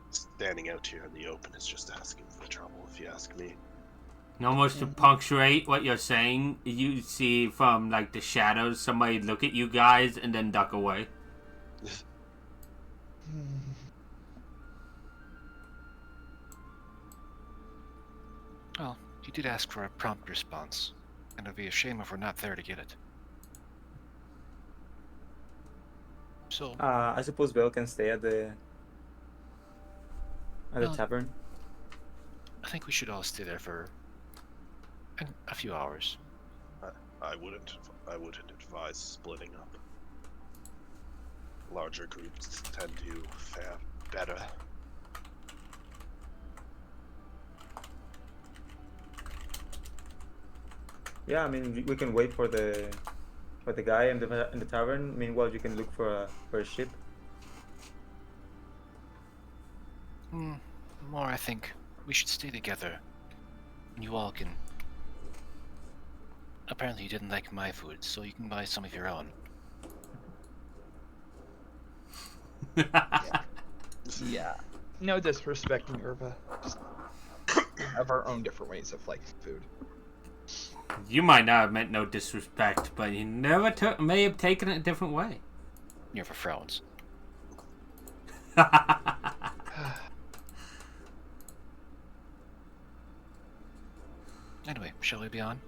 Standing out here in the open is just asking for trouble, if you ask me. And almost to punctuate what you're saying, you see from like the shadows somebody look at you guys and then duck away. Well, you did ask for a prompt response. And it'd be a shame if we're not there to get it. So, I suppose Bell can stay at the Well, tavern. I think we should all stay there for a few hours. I wouldn't advise splitting up. Larger groups tend to fare better. Yeah, I mean we can wait for the guy in the tavern. Meanwhile, you can look for a ship. More, I think we should stay together. You all can. Apparently, you didn't like my food, so you can buy some of your own. Yeah. No disrespecting Irva. Just have our own different ways of liking food. You might not have meant no disrespect, but you may have taken it a different way. You're for frowns. Anyway, shall we be on?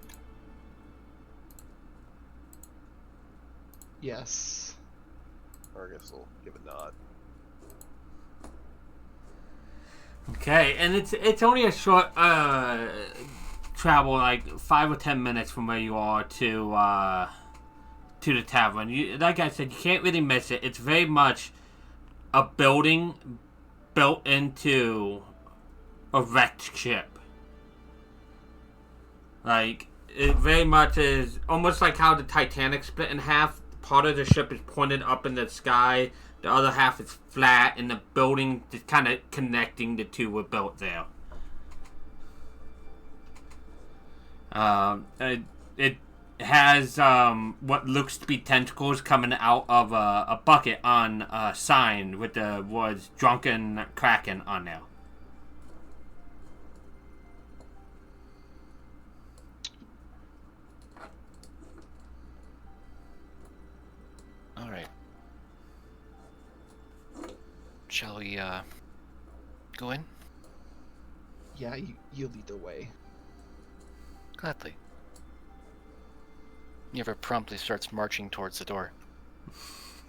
Yes. Argus will give a nod. Okay, and it's only a short travel, like 5 or 10 minutes from where you are to the tavern. Like I said, you can't really miss it. It's very much a building built into a wrecked ship. Like, it very much is almost like how the Titanic split in half. Part of the ship is pointed up in the sky, the other half is flat, and the building is kind of connecting the two were built there. It has what looks to be tentacles coming out of a bucket on a sign with the words "Drunken Kraken" on there. All right. Shall we go in? Yeah, you lead the way. Gladly. Never promptly starts marching towards the door.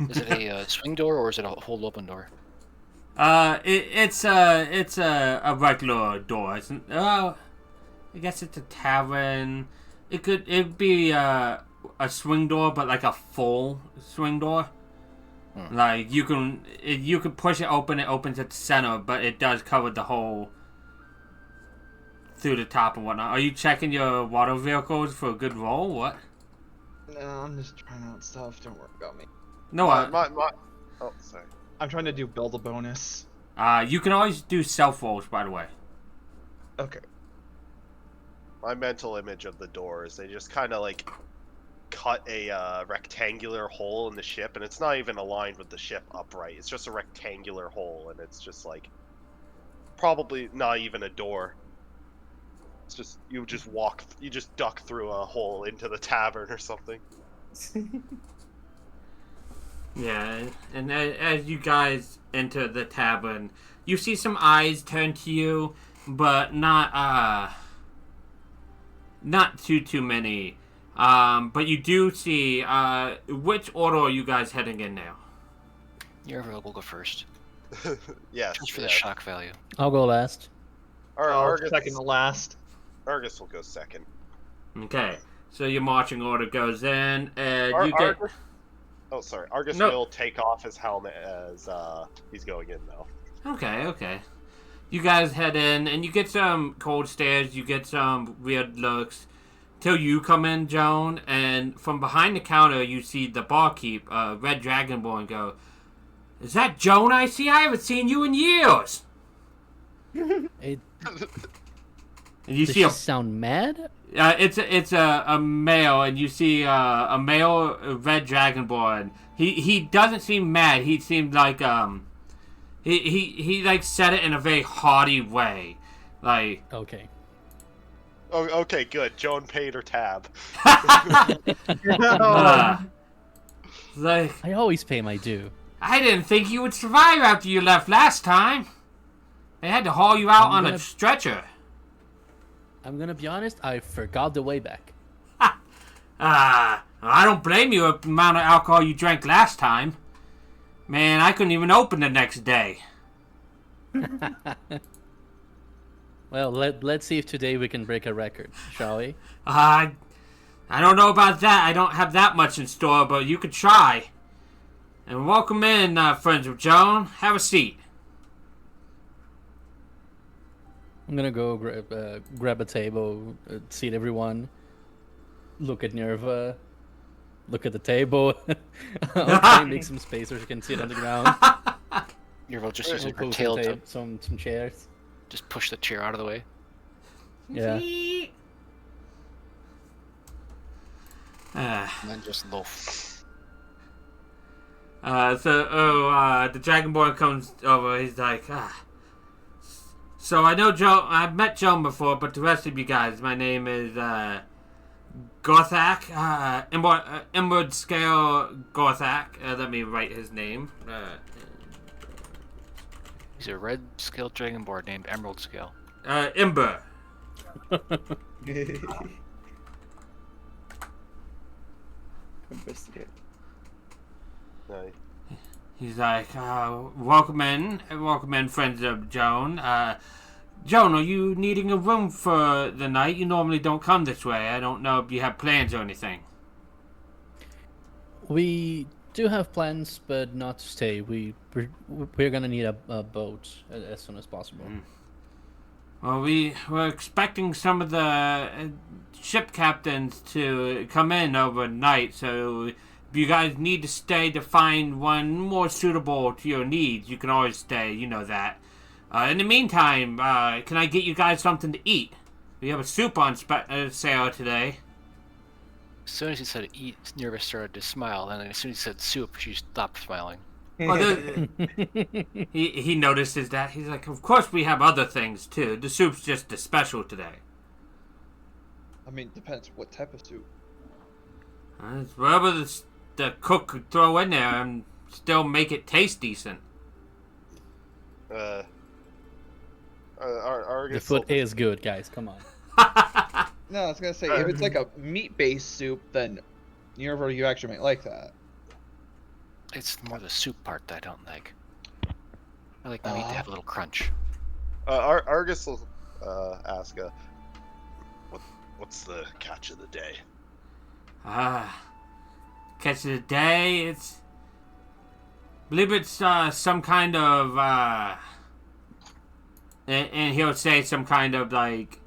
Is it a swing door or is it a whole open door? It's a regular door. I guess it's a tavern. It'd be a swing door, but like a full swing door. Like you can push it open. It opens at the center, but it does cover the whole through the top and whatnot. Are you checking your water vehicles for a good roll? What? No, I'm just trying out stuff. Don't worry about me. No, Oh, sorry. I'm trying to do build a bonus. you can always do self rolls, by the way. Okay. My mental image of the door is they just kind of like cut a rectangular hole in the ship, and it's not even aligned with the ship upright. It's just a rectangular hole, and it's just like probably not even a door. It's just you just duck through a hole into the tavern or something. Yeah, and as you guys enter the tavern, you see some eyes turn to you, but not too many. But you do see which order are you guys heading in now? We'll go first. Yes. Just for the shock value. I'll go last. Argus, Second to last. Argus will go second. Okay, so your marching order goes in, and you get. Argus, oh, sorry. Argus No. will take off his helmet as he's going in, though. Okay. You guys head in, and you get some cold stares. You get some weird looks. Till you come in, Joan, and from behind the counter, you see the barkeep, Red Dragonborn, go, "Is that Joan I see? I haven't seen you in years." It, And you does see she sound mad? it's a male, and you see a male Red Dragonborn. He doesn't seem mad. He seemed like he like said it in a very haughty way, like. Okay. Oh, okay, good. Joan paid her tab. Like, I always pay my due. I didn't think you would survive after you left last time. They had to haul you out on a stretcher. I'm gonna be honest, I forgot the way back. I don't blame you for the amount of alcohol you drank last time. Man, I couldn't even open the next day. Well, let's see if today we can break a record, shall we? I don't know about that. I don't have that much in store, but you could try. And welcome in, friends of Joan. Have a seat. I'm gonna go grab a table, seat everyone, look at Nerva, look at the table. I'll try and make some space so she can sit on the ground. Nerva just using her Pull tail to some chairs. just push the chair out of the way. Yeah. And then just loaf. The Dragonborn comes over. He's like, So I know Joe. I've met Joan before, but the rest of you guys, my name is Gorthak. Inward Scale Gorthak. Let me write his name. He's a red scale dragonborn named Emerald Scale. Ember. Investigate. No. He's like, welcome in, friends of Joan. Joan, are you needing a room for the night? You normally don't come this way. I don't know if you have plans or anything. We do have plans, but not to stay. We're gonna need a boat as soon as possible. Well, we're expecting some of the ship captains to come in overnight, so if you guys need to stay to find one more suitable to your needs, you can always stay, you know that. In the meantime, can I get you guys something to eat? We have a soup on sale today. As soon as he said eat, Nerva started to smile, and then as soon as he said soup, she stopped smiling. He notices that. He's like, of course we have other things too. The soup's just a special today. I mean, depends what type of soup. It's whatever the cook could throw in there and still make it taste decent. The food is good, guys. Come on. No, I was gonna say, if it's like a meat-based soup, then you actually might like that. It's more the soup part that I don't like. I like the meat to have a little crunch. Argus will ask, what's the catch of the day? Catch of the day, I believe it's some kind of, and he'll say some kind of, like,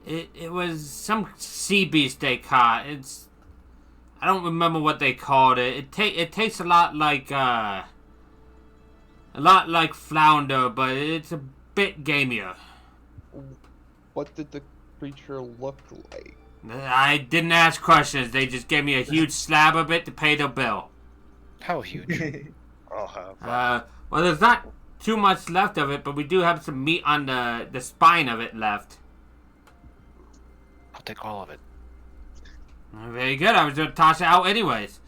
it was some sea beast they caught. I don't remember what they called it. It tastes a lot like flounder, but it's a bit gamier. What did the creature look like? I didn't ask questions. They just gave me a huge slab of it to pay the bill. How huge? I'll have. Well, there's not too much left of it, but we do have some meat on the spine of it left. I'll take all of it. Very good. I was going to toss it out anyways.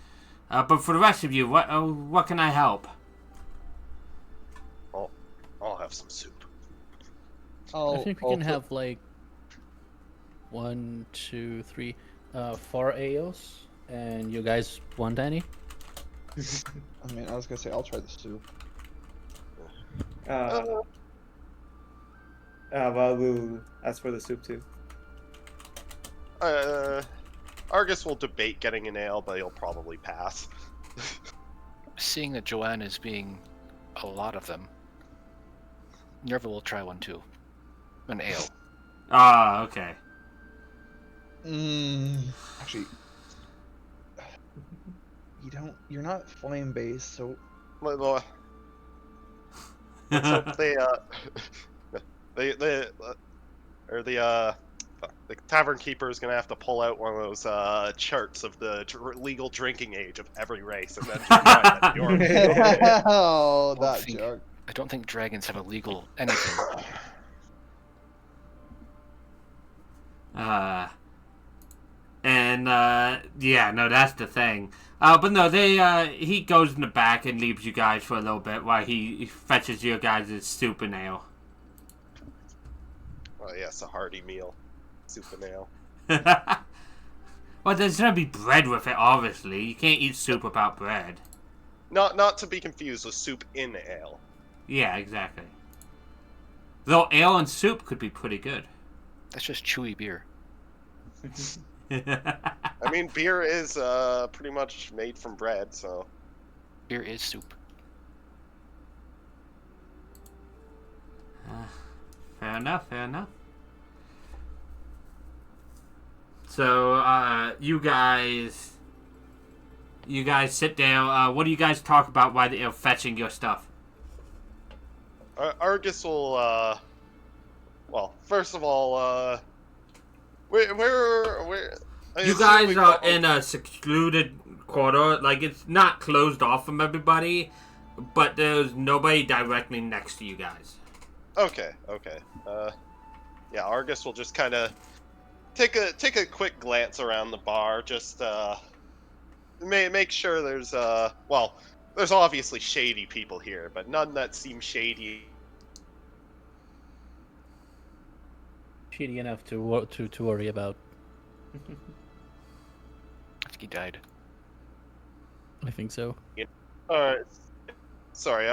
But for the rest of you, what can I help? I'll have some soup. I think we can have like 1, 2, 3, 4 ales, and you guys want any? I mean, I was gonna say I'll try the soup. Well, we'll ask for the soup too. Argus will debate getting an ale, but he'll probably pass. Seeing that Joanne is being a lot of them, Nerva will try one too. An ale. Okay. Actually, you're not flame based, so. Let's hope the tavern keeper is gonna have to pull out one of those charts of the legal drinking age of every race, and then Oh, that joke. I don't think dragons have a legal anything. Yeah, no, that's the thing. But no, he goes in the back and leaves you guys for a little bit while he fetches your guys' soup and ale. Oh yes, a hearty meal, soup and ale. Well, there's gonna be bread with it, obviously. You can't eat soup without bread. Not to be confused with soup in ale. Yeah, exactly. Though ale and soup could be pretty good. That's just chewy beer. I mean, beer is pretty much made from bread, so. Beer is soup. Fair enough, fair enough. So, you guys sit down. What do you guys talk about while they're fetching your stuff? Argus will, well, first of all, where I You assume guys we are go- in a secluded quarter. Like, it's not closed off from everybody, but there's nobody directly next to you guys. Okay. Yeah, Argus will just kind of take a quick glance around the bar, just make sure there's well, there's obviously shady people here, but none that seem shady. Shitty enough to worry about. I think he died. I think so. Sorry,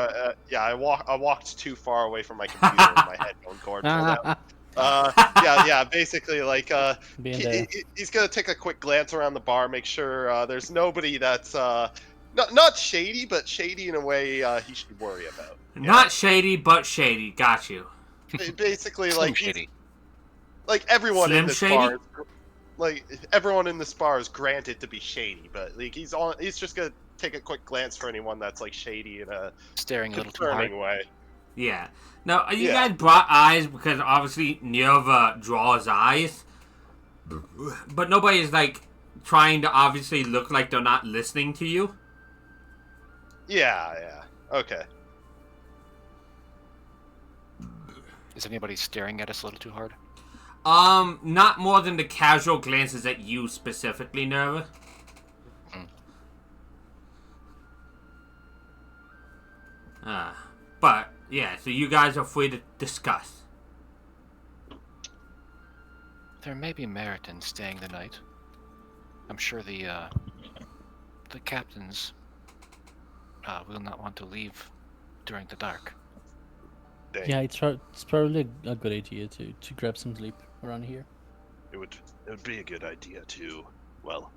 yeah, I walked too far away from my computer and my headphone cord pulled out. Yeah, basically, like, Being there. he's gonna take a quick glance around the bar, make sure there's nobody that's not shady, but shady in a way he should worry about. Not shady, but shady. Got you. Basically, Slim like shitty. like everyone Slim in this shady? bar, like everyone in this bar is granted to be shady, but like he's just gonna take a quick glance for anyone that's like shady in a Staring a little too hard. concerning way. Yeah. Now, you Yeah. guys brought eyes because obviously Nerva draws eyes, but nobody is like trying to obviously look like they're not listening to you. Yeah, okay. Is anybody staring at us a little too hard? Not more than the casual glances at you specifically, Nerva. But yeah, so you guys are free to discuss. There may be merit in staying the night. I'm sure the captains will not want to leave during the dark. Dang. Yeah, it's probably a good idea to grab some sleep around here. It would be a good idea to, well,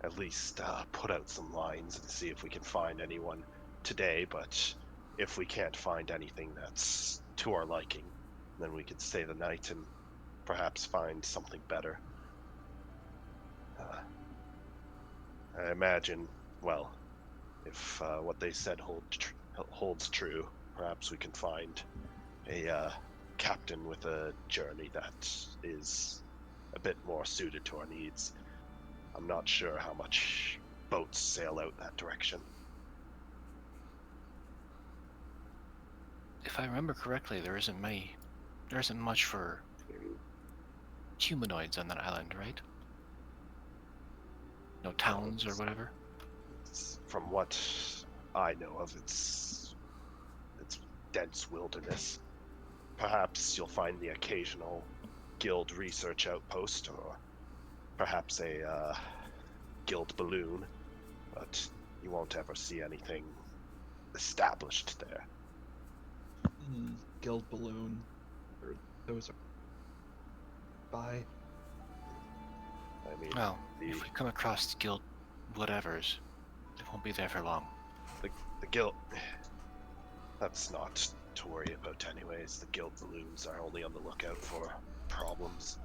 at least put out some lines and see if we can find anyone today, but if we can't find anything that's to our liking, then we could stay the night and perhaps find something better. I imagine, well, if what they said holds true, perhaps we can find a captain with a journey that is a bit more suited to our needs. I'm not sure how much boats sail out that direction. If I remember correctly, there isn't much for humanoids on that island, right? No towns or whatever. From what I know of, it's dense wilderness. Perhaps you'll find the occasional guild research outpost, or perhaps a guild balloon, but you won't ever see anything established there. Guild balloon. Those are. Bye. I mean, Well, the, if we come across guild whatevers, they won't be there for long. the guild. That's not to worry about, anyways. The guild balloons are only on the lookout for problems.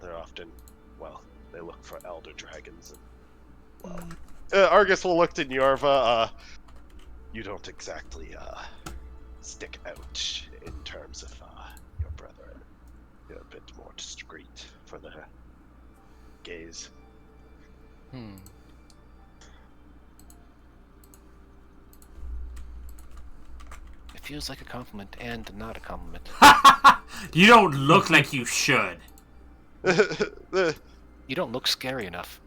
They're often, well, they look for elder dragons. And, well, Argus will look to Nyorva. You don't exactly stick out in terms of your brother. You're a bit more discreet for the gaze. It feels like a compliment and not a compliment. You don't look like you should. You don't look scary enough.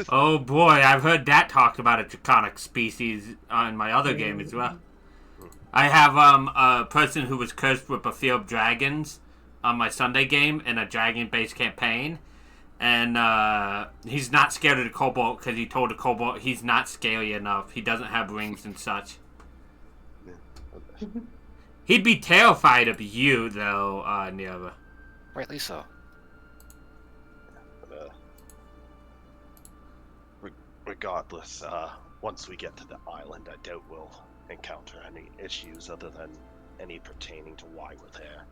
Oh boy, I've heard that talked about a draconic species in my other game as well. I have a person who was cursed with a fear of dragons on my Sunday game in a dragon-based campaign, And he's not scared of the kobold because he told the kobold he's not scary enough. He doesn't have rings and such. He'd be terrified of you, though, Nira. Rightly so. But, regardless, once we get to the island, I doubt we'll encounter any issues other than any pertaining to why we're there.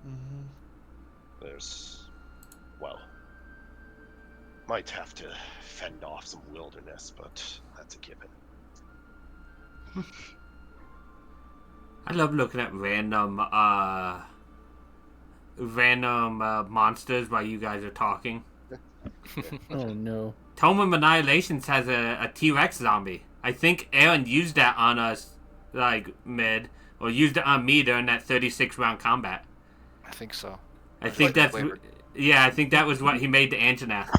Mm-hmm. There's, well, might have to fend off some wilderness, but that's a given. I love looking at random monsters while you guys are talking. Oh no. Tome of Annihilations has a T-Rex zombie. I think Aaron used that on us, like, mid, or used it on me during that 36-round combat. I think so. I think that's... flavored. Yeah, I think that was what he made the Anjanath.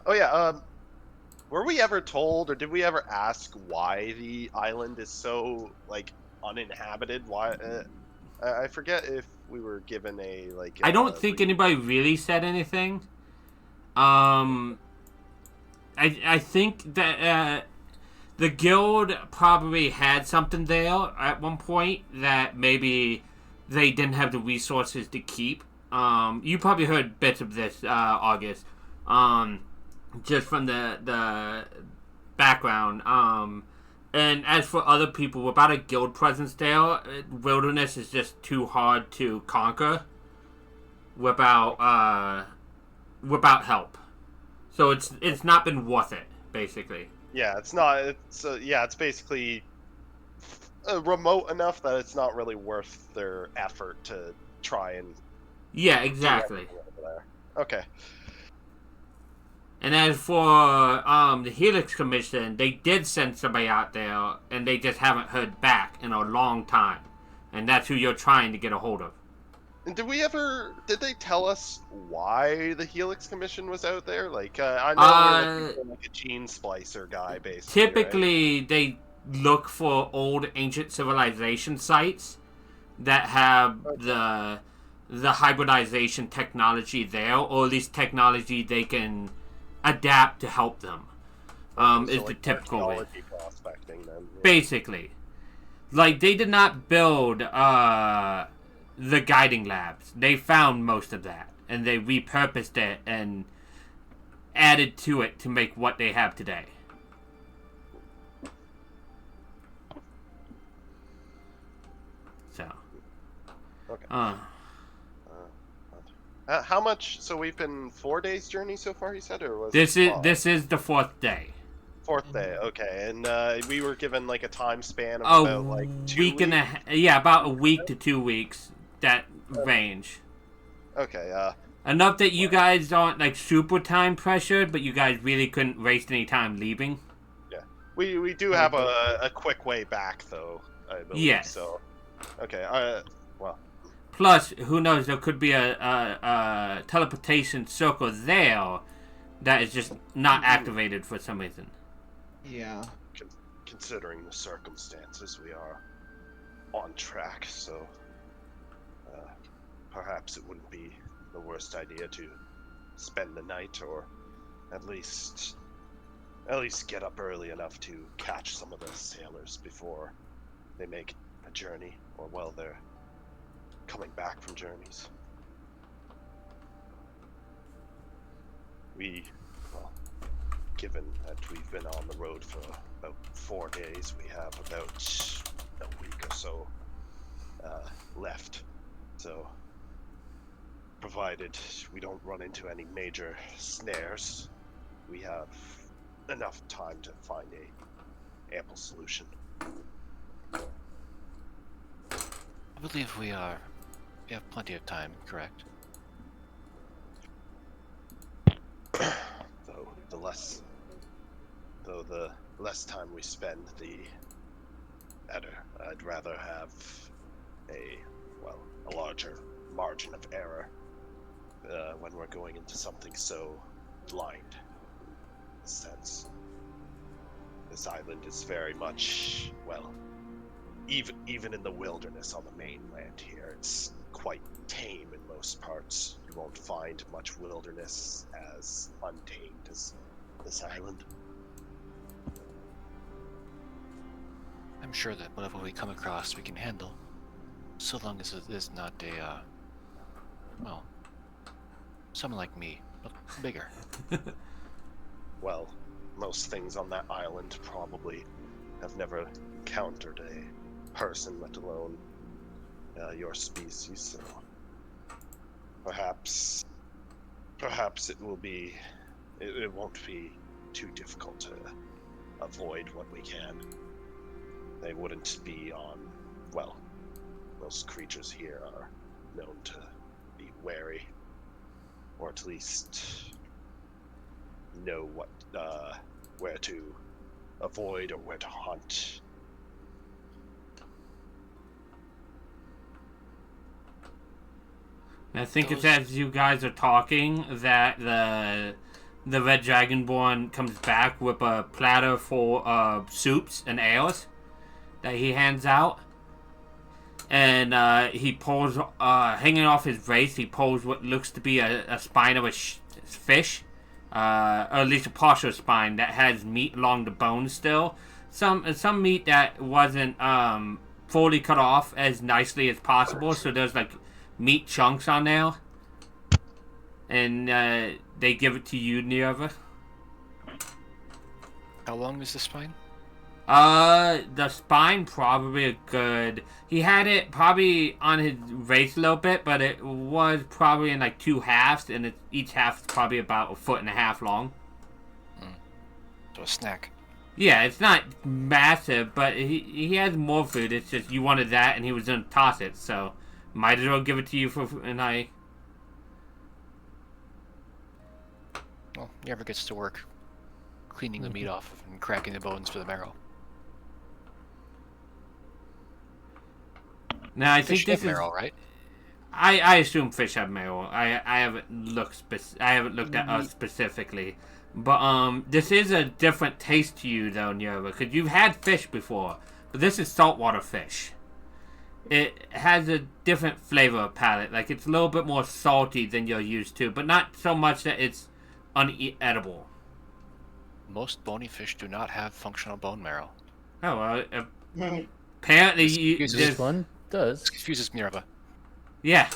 Oh yeah, were we ever told, or did we ever ask why the island is so, like, uninhabited? Why, I forget if we were given a, like... I don't think anybody really said anything. I think that the guild probably had something there at one point that maybe they didn't have the resources to keep. You probably heard bits of this, August, just from the background. And as for other people, without a guild presence there, wilderness is just too hard to conquer without help. So it's not been worth it, basically. Yeah, it's not. It's basically remote enough that it's not really worth their effort to try and. Yeah, exactly. There. Okay. And as for the Helix Commission, they did send somebody out there, and they just haven't heard back in a long time. And that's who you're trying to get a hold of. And did they tell us why the Helix Commission was out there? Like, I know we were looking for, like, a gene splicer guy, basically. Typically, right? they look for old ancient civilization sites that have the hybridization technology there, or at least technology they can adapt to help them. Is the typical way. Prospecting, then. Yeah. Basically. Like, they did not build the guiding labs. They found most of that, and they repurposed it and added to it to make what they have today. So. Okay. How much? So we've been 4 days journey so far, you said, or was this it is the 4th day. 4th day, okay. And we were given like a time span of about like 2 week and about a week to 2 weeks, that range. Okay, enough that you guys aren't like super time pressured, but you guys really couldn't waste any time leaving. Yeah, we do have a quick way back though, I believe. Yes. So, okay. Well. Plus, who knows? There could be a teleportation circle there that is just not activated for some reason. Yeah. Considering the circumstances, we are on track. So, perhaps it wouldn't be the worst idea to spend the night, or at least get up early enough to catch some of the sailors before they make a journey, or while they're coming back from journeys. Given that we've been on the road for about 4 days, we have about a week or so left. So, provided we don't run into any major snares, we have enough time to find a ample solution. I believe we have plenty of time, correct? Though the less time we spend, the better. I'd rather have a larger margin of error when we're going into something so blind. In a sense, this island is very much, even in the wilderness on the mainland here, it's quite tame in most parts. You won't find much wilderness as untamed as this island. I'm sure that whatever we come across we can handle, so long as it is not a, well, someone like me, but bigger. Well, most things on that island probably have never encountered a person, let alone your species, so perhaps it will be, it won't be too difficult to avoid what we can. They wouldn't be on, well, most creatures here are known to be wary, or at least know what, where to avoid or where to hunt. I think it's as you guys are talking that the Red Dragonborn comes back with a platter full of soups and ales that he hands out. And he pulls, hanging off his waist, he pulls what looks to be a spine of a fish. Or at least a partial spine that has meat along the bones still. Some meat that wasn't fully cut off as nicely as possible, so there's like meat chunks on there. And they give it to you, Nerva. How long is the spine? The spine probably a good. He had it probably on his waist a little bit, but it was probably in like two halves, and each half is probably about 1.5 feet long. So a snack. Yeah, it's not massive, but he has more food. It's just you wanted that, and he was gonna toss it, so might as well give it to you for. And I. Well, he never gets to work cleaning the meat off and cracking the bones for the marrow. Now I Fish think this have is. marrow, right? I assume fish have marrow. I haven't looked at us specifically, but this is a different taste to you though, Nerva, because you've had fish before, but this is saltwater fish. It has a different flavor palette. Like it's a little bit more salty than you're used to, but not so much that it's unedible. Most bony fish do not have functional bone marrow. Oh well, apparently This one does. This confuses Minerva. Yeah.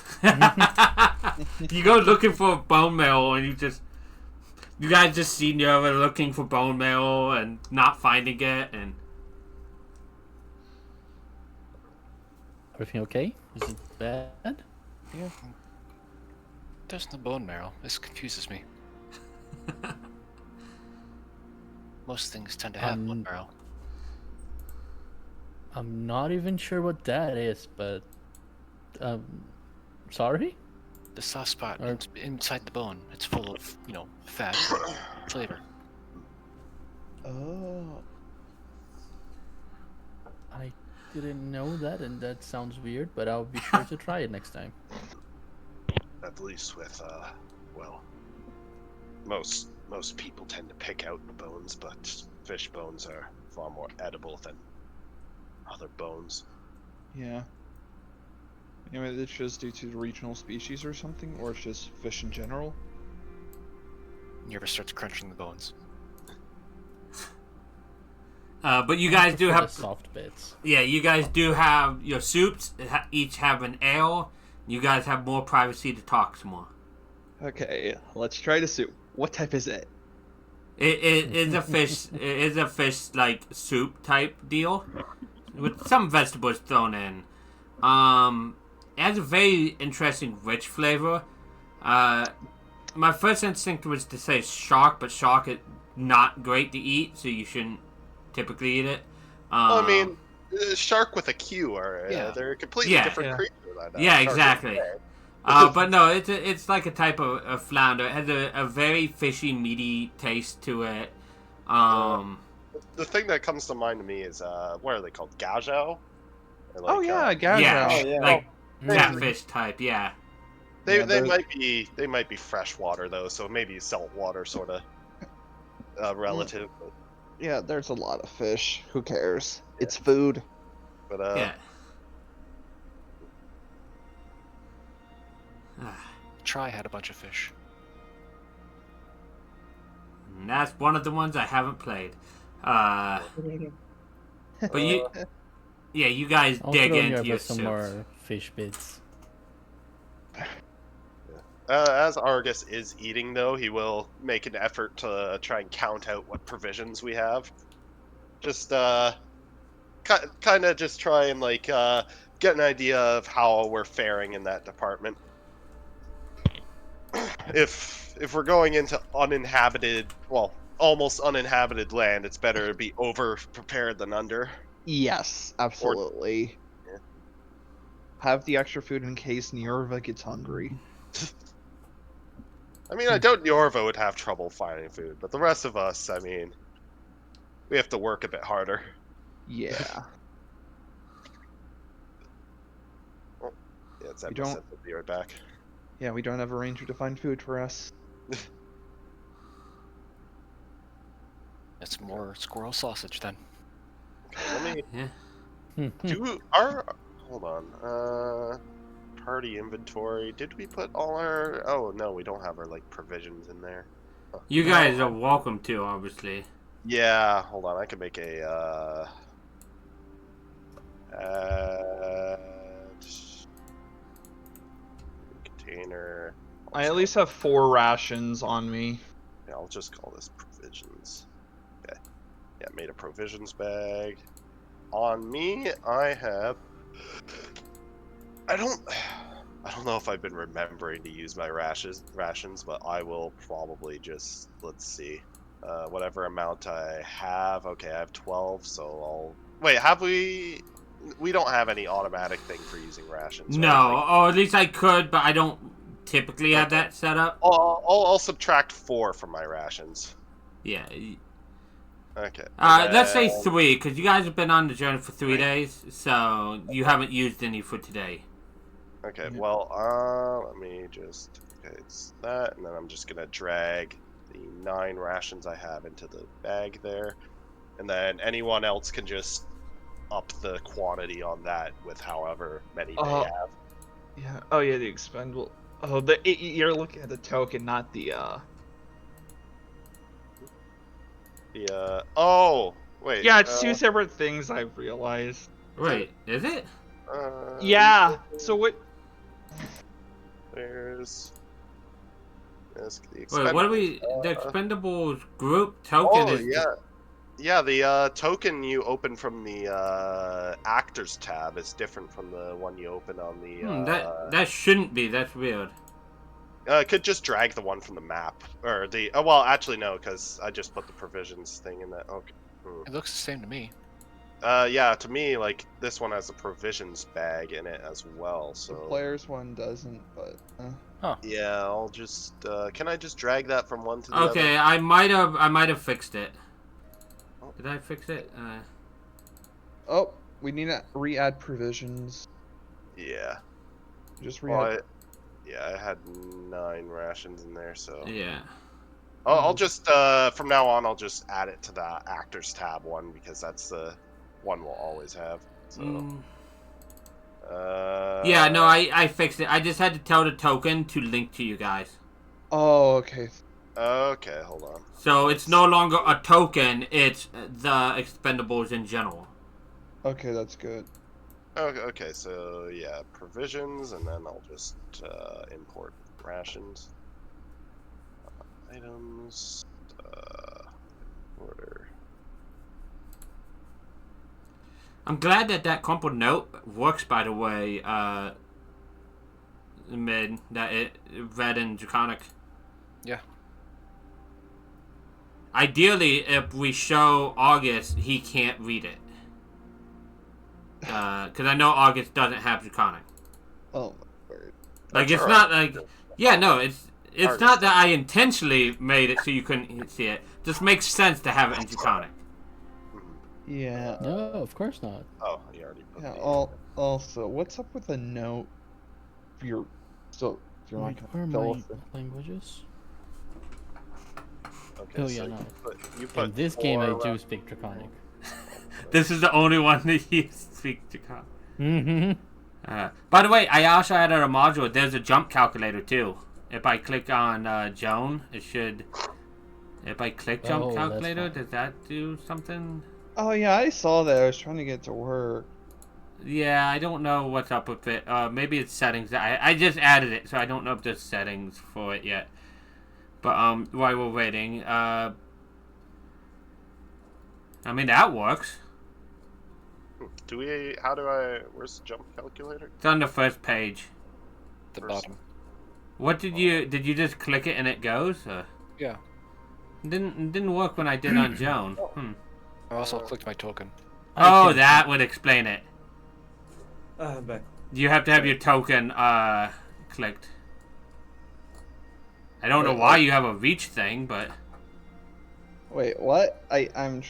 You go looking for bone marrow and you guys just see Nerva looking for bone marrow and not finding it, and Everything okay? Is it bad? Yeah. There's no bone marrow. This confuses me. Most things tend to have bone marrow. I'm not even sure what that is, but sorry? The soft spot Or- inside the bone. It's full of, fat and flavor. Oh. I didn't know that, and that sounds weird, but I'll be sure to try it next time. At least with, well, most people tend to pick out the bones, but fish bones are far more edible than other bones. Yeah. Anyway, it's just due to the regional species or something, or it's just fish in general. Minerva starts crunching the bones. but you guys do For the have soft bits. yeah, you guys do have your soups. Each have an ale. You guys have more privacy to talk some more. Okay, let's try the soup. What type is it? It is a fish. It is a fish like soup type deal, with some vegetables thrown in. It has a very interesting, rich flavor. My first instinct was to say shark, but shark is not great to eat, so you shouldn't typically eat it. Well, I mean, shark with a Q are they're a completely Yeah. different Yeah. creature than Yeah, shark with exactly. a K. But no, it's like a type of flounder. It has a very fishy, meaty taste to it. The thing that comes to mind to me is what are they called? Gazhao? Or Oh like, yeah, gazhao. Yeah, Oh, yeah. like Mm. catfish type. Yeah. They Yeah, they're- might be freshwater though, so maybe saltwater sort of relative. Yeah, there's a lot of fish. Who cares? It's food. But Yeah. Try had a bunch of fish. And that's one of the ones I haven't played. But you guys I'll dig throw into Nerva your some soups. more fish bits. As Argus is eating, though, he will make an effort to try and count out what provisions we have. Just, kind of just try and, like, get an idea of how we're faring in that department. If we're going into uninhabited, well, almost uninhabited land, it's better to be over-prepared than under. Yes, absolutely. Yeah. Have the extra food in case Nerva gets hungry. I mean, I doubt Yorva would have trouble finding food, but the rest of us, I mean, we have to work a bit harder. Yeah. Yeah, it's You don't- episode. We'll be right back. Yeah, we don't have a ranger to find food for us. That's more squirrel sausage then. Okay, let me Yeah. do our. Hold on. Party inventory. Did we put all our? Oh no, we don't have our like provisions in there. You guys are welcome to, obviously. Yeah, hold on. I can make a. Container. I at least have 4 rations on me. Yeah, I'll just call this provisions. Okay. Yeah, made a provisions bag. On me, I have. I don't know if I've been remembering to use my rations, but I will probably just, let's see, whatever amount I have. Okay, I have 12, so I'll. Wait, have we? We don't have any automatic thing for using rations. No, Right? or at least I could, but I don't typically have that set up. I'll subtract 4 from my rations. Yeah. Okay. Let's say 3, because you guys have been on the journey for 3 days, so you haven't used any for today. Okay, Yeah. well, let me just. Okay, it's that, and then I'm just gonna drag the 9 rations I have into the bag there, and then anyone else can just up the quantity on that with however many they have. Yeah. Oh yeah, the expendable. Oh, you're looking at the token, not the Oh wait. Yeah, it's 2 separate things. I realized. Wait, is it? Yeah. So what? There's. There's the Wait, what are we? The expendables group token Oh is. yeah. Yeah, the token you open from the actors tab is different from the one you open on the. That shouldn't be. That's weird. Could just drag the one from the map or the. Oh well, actually no, because I just put the provisions thing in that. Okay. It looks the same to me. Yeah, to me like this one has a provisions bag in it as well. So. The players one doesn't, but. Yeah, I'll just. Can I just drag that from one to the other? Okay, I might have fixed it. Did I fix it? Oh, we need to re-add provisions. Yeah. Just Well, re-add. I had 9 rations in there, so. Yeah. I'll just from now on I'll just add it to the actors tab one because that's the one we'll always have. So. Yeah, no, I fixed it. I just had to tell the token to link to you guys. Oh, okay. Okay, hold on. So it's no longer a token, it's the expendables in general. Okay, that's good. Okay, so yeah, provisions, and then I'll just import rations. Items, order. I'm glad that crumpled note works, by the way, Mid, that it read in Draconic. Yeah. Ideally, if we show August, he can't read it. Because I know August doesn't have Draconic. Oh my word. Like, That's it's alright. not like... Yeah, no, it's August. not that I intentionally made it so you couldn't see it. Just makes sense to have it in Draconic. Yeah. No, of course not. Oh, you already put Yeah. the, Also, what's up with a note? If you're not Where gonna are fill my us in. languages? okay, Oh, so yeah, no. you put In this game, I 4 do speak Draconic. This is the only one that you speak Draconic. Mm-hmm. By the way, I also added a module. There's a jump calculator, too. If I click on Joan, it should. If I click jump Oh, that's calculator, fine. does that do something? Oh yeah, I saw that. I was trying to get it to work. Yeah, I don't know what's up with it. Maybe it's settings. I just added it, so I don't know if there's settings for it yet. But while we're waiting, I mean that works. Do we? How do I? Where's the jump calculator? It's on the first page. The First- bottom. What did you just click it and it goes? Yeah. Didn't work when I did on Joan. I also clicked my token. Oh, can- that would explain it. Back. You have to have your token clicked. I don't know Wait, why what? you have a reach thing, but Wait, what? I'm.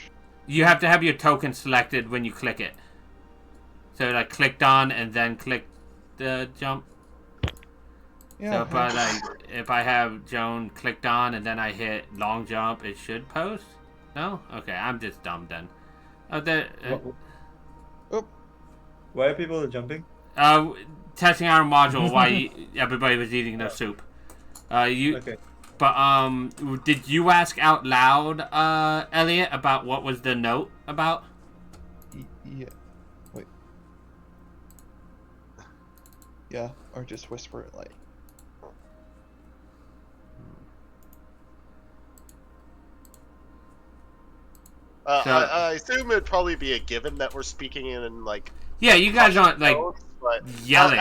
you have to have your token selected when you click it. So like clicked on and then click the jump. Yeah. So if I have Joan clicked on and then I hit long jump, it should post. No? Okay, I'm just dumb then. Oh, Why are people jumping? testing our module while everybody was eating their soup. Okay. But did you ask out loud, Elliot, about what was the note about? Yeah. Wait. Yeah, or just whisper it like. So- I assume it'd probably be a given that we're speaking in like Yeah, you guys aren't like tones, but yelling.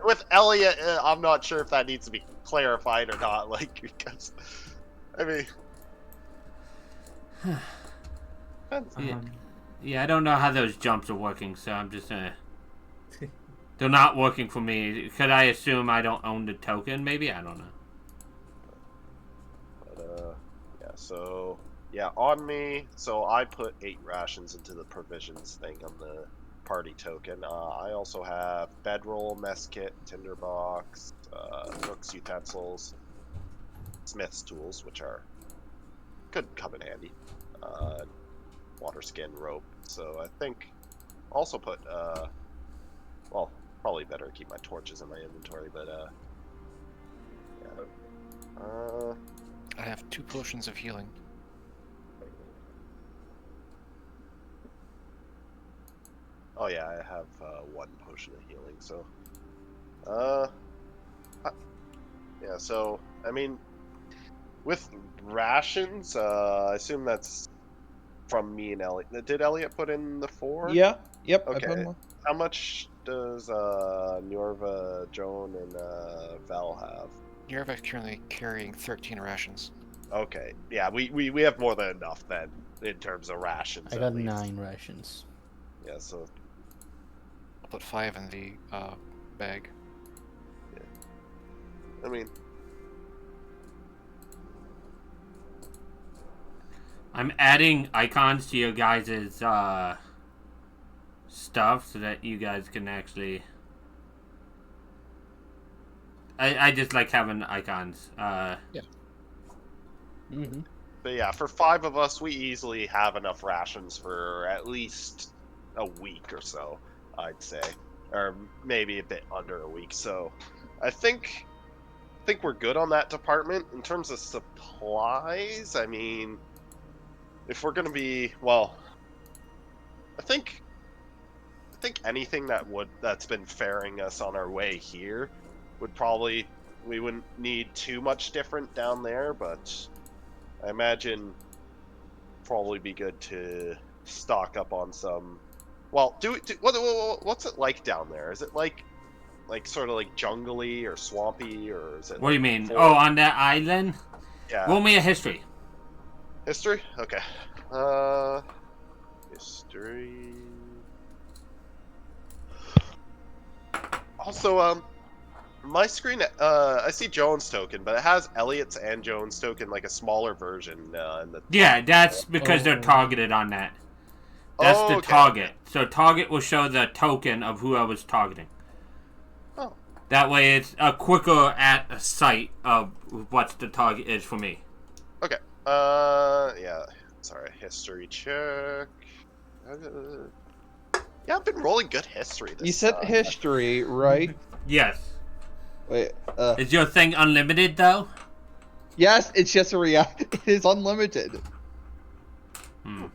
with Elliot, I'm not sure if that needs to be clarified or not. Like because, I mean, Yeah. Yeah, I don't know how those jumps are working, so I'm just they're not working for me. Could I assume I don't own the token? Maybe, I don't know. but yeah. So yeah, on me. So I put 8 rations into the provisions thing on the party token. I also have bedroll, mess kit, tinderbox, cook's utensils, smith's tools, which could come in handy. Water skin, rope. So I think also put well, probably better keep my torches in my inventory, but yeah. I have 2 potions of healing. Oh yeah, I have 1 potion of healing. So yeah. So I mean, with rations, I assume that's from me and Elliot. Did Elliot put in the 4? Yeah. Yep. I Okay. put one. How much does Njorva, Joan, and Val have? You're currently carrying 13 rations. Okay, yeah, we have more than enough then in terms of rations. I at got least. 9 rations. Yeah, so I'll put 5 in the bag. I mean, I'm adding icons to your guys' stuff so that you guys can actually. I just like having icons. Mm-hmm. but yeah, for 5 of us, we easily have enough rations for at least a week or so, I'd say, or maybe a bit under a week. So, I think we're good on that department in terms of supplies. I mean, if we're gonna be I think anything that's been faring us on our way here we wouldn't need too much different down there, but I imagine probably be good to stock up on some. Well, what's it like down there? Is it like sort of like jungly or swampy, or is it? What do you mean? forest? Oh, on that island? Yeah. Roll me a history. History? Okay. History. Also, my screen, I see Joan's token, but it has Elliot's and Joan's token, like a smaller version. In the Yeah, that's because they're Oh. targeted on that. That's the okay. target. So target will show the token of who I was targeting. Oh. That way it's quicker at a sight of what the target is for me. Okay. Yeah. Sorry. History check. Yeah, I've been rolling good history. You said history, right? Yes. Wait. Is your thing unlimited though? Yes, it's just a react. It is unlimited. Hmm.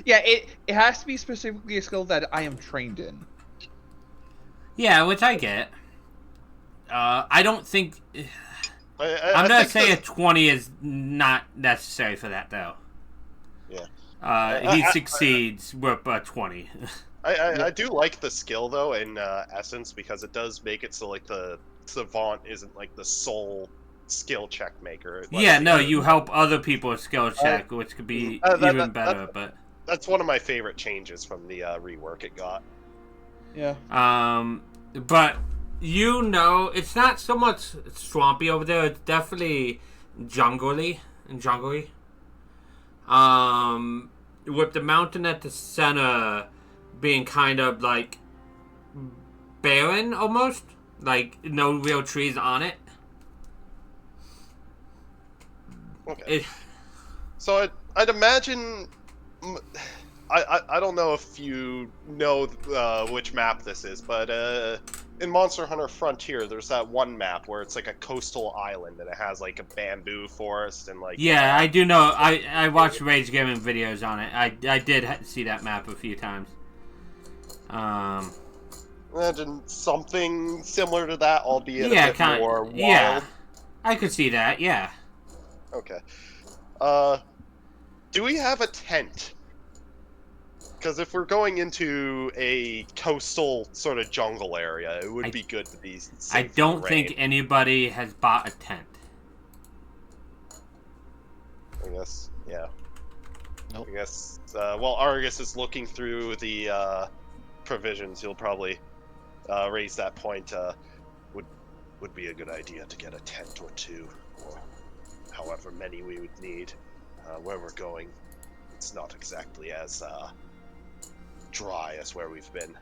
Yeah, it has to be specifically a skill that I am trained in. Yeah, which I get. I don't think. I'm I gonna think say a 20 is not necessary for that though. Yeah. He succeeds with a 20. I do like the skill though in essence because it does make it so like the savant isn't like the sole skill check maker. It lets Yeah, the no, other- you help other people skill check, which could be even better. But that's one of my favorite changes from the rework it got. Yeah. but it's not so much swampy over there. It's definitely jungly. With the mountain at the center being kind of like barren almost, like no real trees on it. Okay. So I'd imagine. I don't know if you know which map this is, but in Monster Hunter Frontier, there's that one map where it's like a coastal island and it has like a bamboo forest and like. Yeah, I do know. I watched Rage Gaming videos on it. I did see that map a few times. Imagine something similar to that, albeit yeah, a bit more wild. Yeah, I could see that. Yeah. Okay. Do we have a tent? Because if we're going into a coastal sort of jungle area, it would be good to be safe I from don't the think rain. anybody has bought a tent. I guess, yeah. Nope. I guess, while Argus is looking through the provisions, he'll probably raise that point. Would be a good idea to get a tent or two, or however many we would need. Where we're going, it's not exactly as dry as where we've been.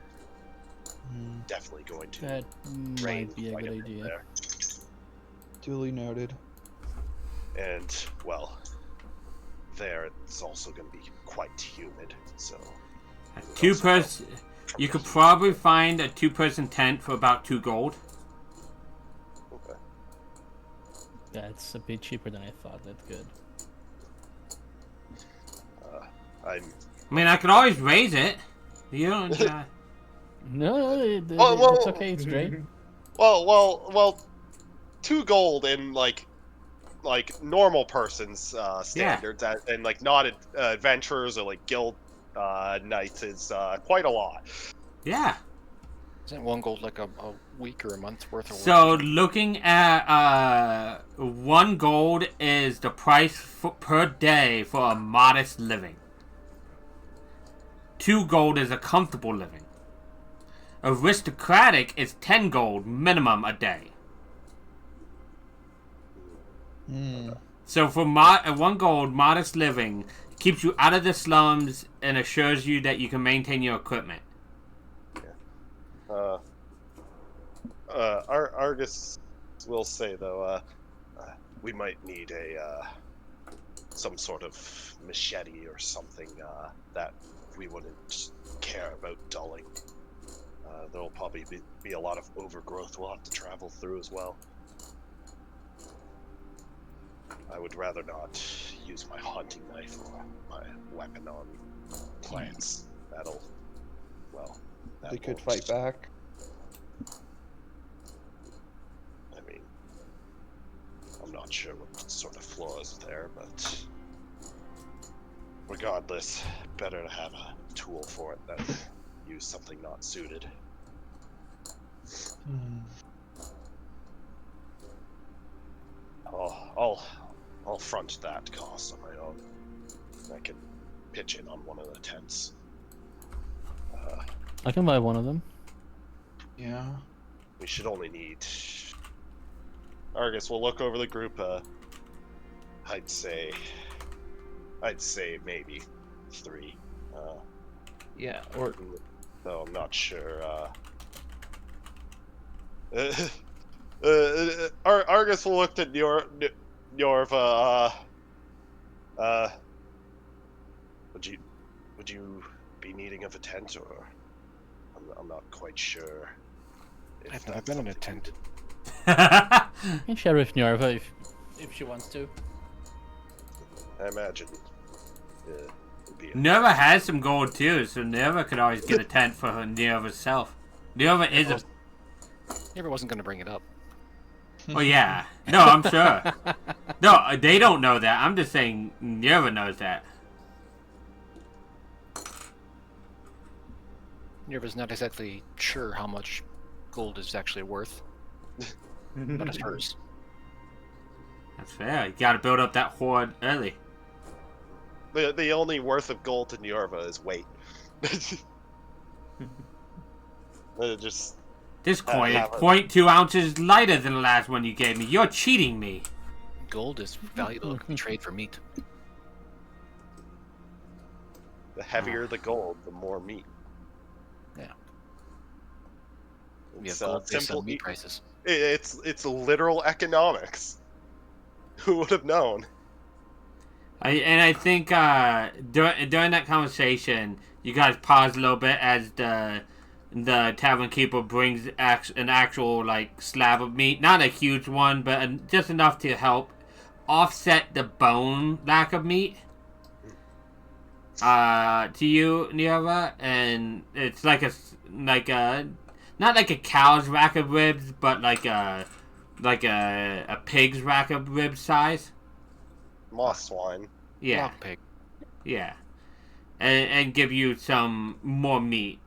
Definitely going to That rain might be a quite good bit idea. there. Duly noted. And, well, there it's also going to be quite humid, so... You could probably find a two-person tent for about 2 gold. Okay. That's a bit cheaper than I thought. That's good. I'm... I mean, I could always raise it. You don't. No, Well, it's okay. It's great. Well, 2 gold in like normal person's standards, and like not adventurers or like guild knights is quite a lot. Yeah. Isn't 1 gold like a week or a month's worth of work? So looking at 1 gold is the price per day for a modest living. 2 gold is a comfortable living. Aristocratic is 10 gold minimum a day. So for 1 gold, modest living keeps you out of the slums and assures you that you can maintain your equipment. Argus will say though, we might need some sort of machete or something that we wouldn't care about dulling. There'll probably be a lot of overgrowth we'll have to travel through as well. I would rather not use my hunting knife or my weapon on plants. They could fight back. I mean, I'm not sure what sort of flaws there, but regardless, better to have a tool for it than use something not suited. I'll front that cost on my own. I can pitch in on one of the tents. I can buy one of them. Yeah. We should only need... Argus, we'll look over the group. I'd say maybe 3. Yeah, or Though I'm not sure. Argus will look at Yorva. Would you be needing of a tent, or I'm not quite sure. I've never been in a tent. You can share with Nerva if she wants to. I imagine. It'd be Nerva has some gold too, so Nerva could always get a tent for her Nerva's self. Nerva is a. Never wasn't gonna bring it up. Oh yeah, no, I'm sure. No, they don't know that. I'm just saying Nerva knows that. Nerva's not exactly sure how much gold is actually worth, but it's hers. That's fair. You gotta build up that hoard early. the only worth of gold to Niorva is weight. Just This coin is have it. 0.2 ounces lighter than the last one you gave me. You're cheating me. Gold is valuable. It can be traded for meat. the heavier the gold, the more meat. Yeah. We It's have gold based simple. on meat prices. It's literal economics. Who would have known? I think during that conversation, you guys pause a little bit as the tavern keeper brings an actual like slab of meat, not a huge one, but just enough to help offset the bone lack of meat. To you, Nieva, and it's like a not like a cow's rack of ribs, but like a pig's rack of ribs size. Moss swine. Yeah. Log pig. Yeah. And give you some more meat.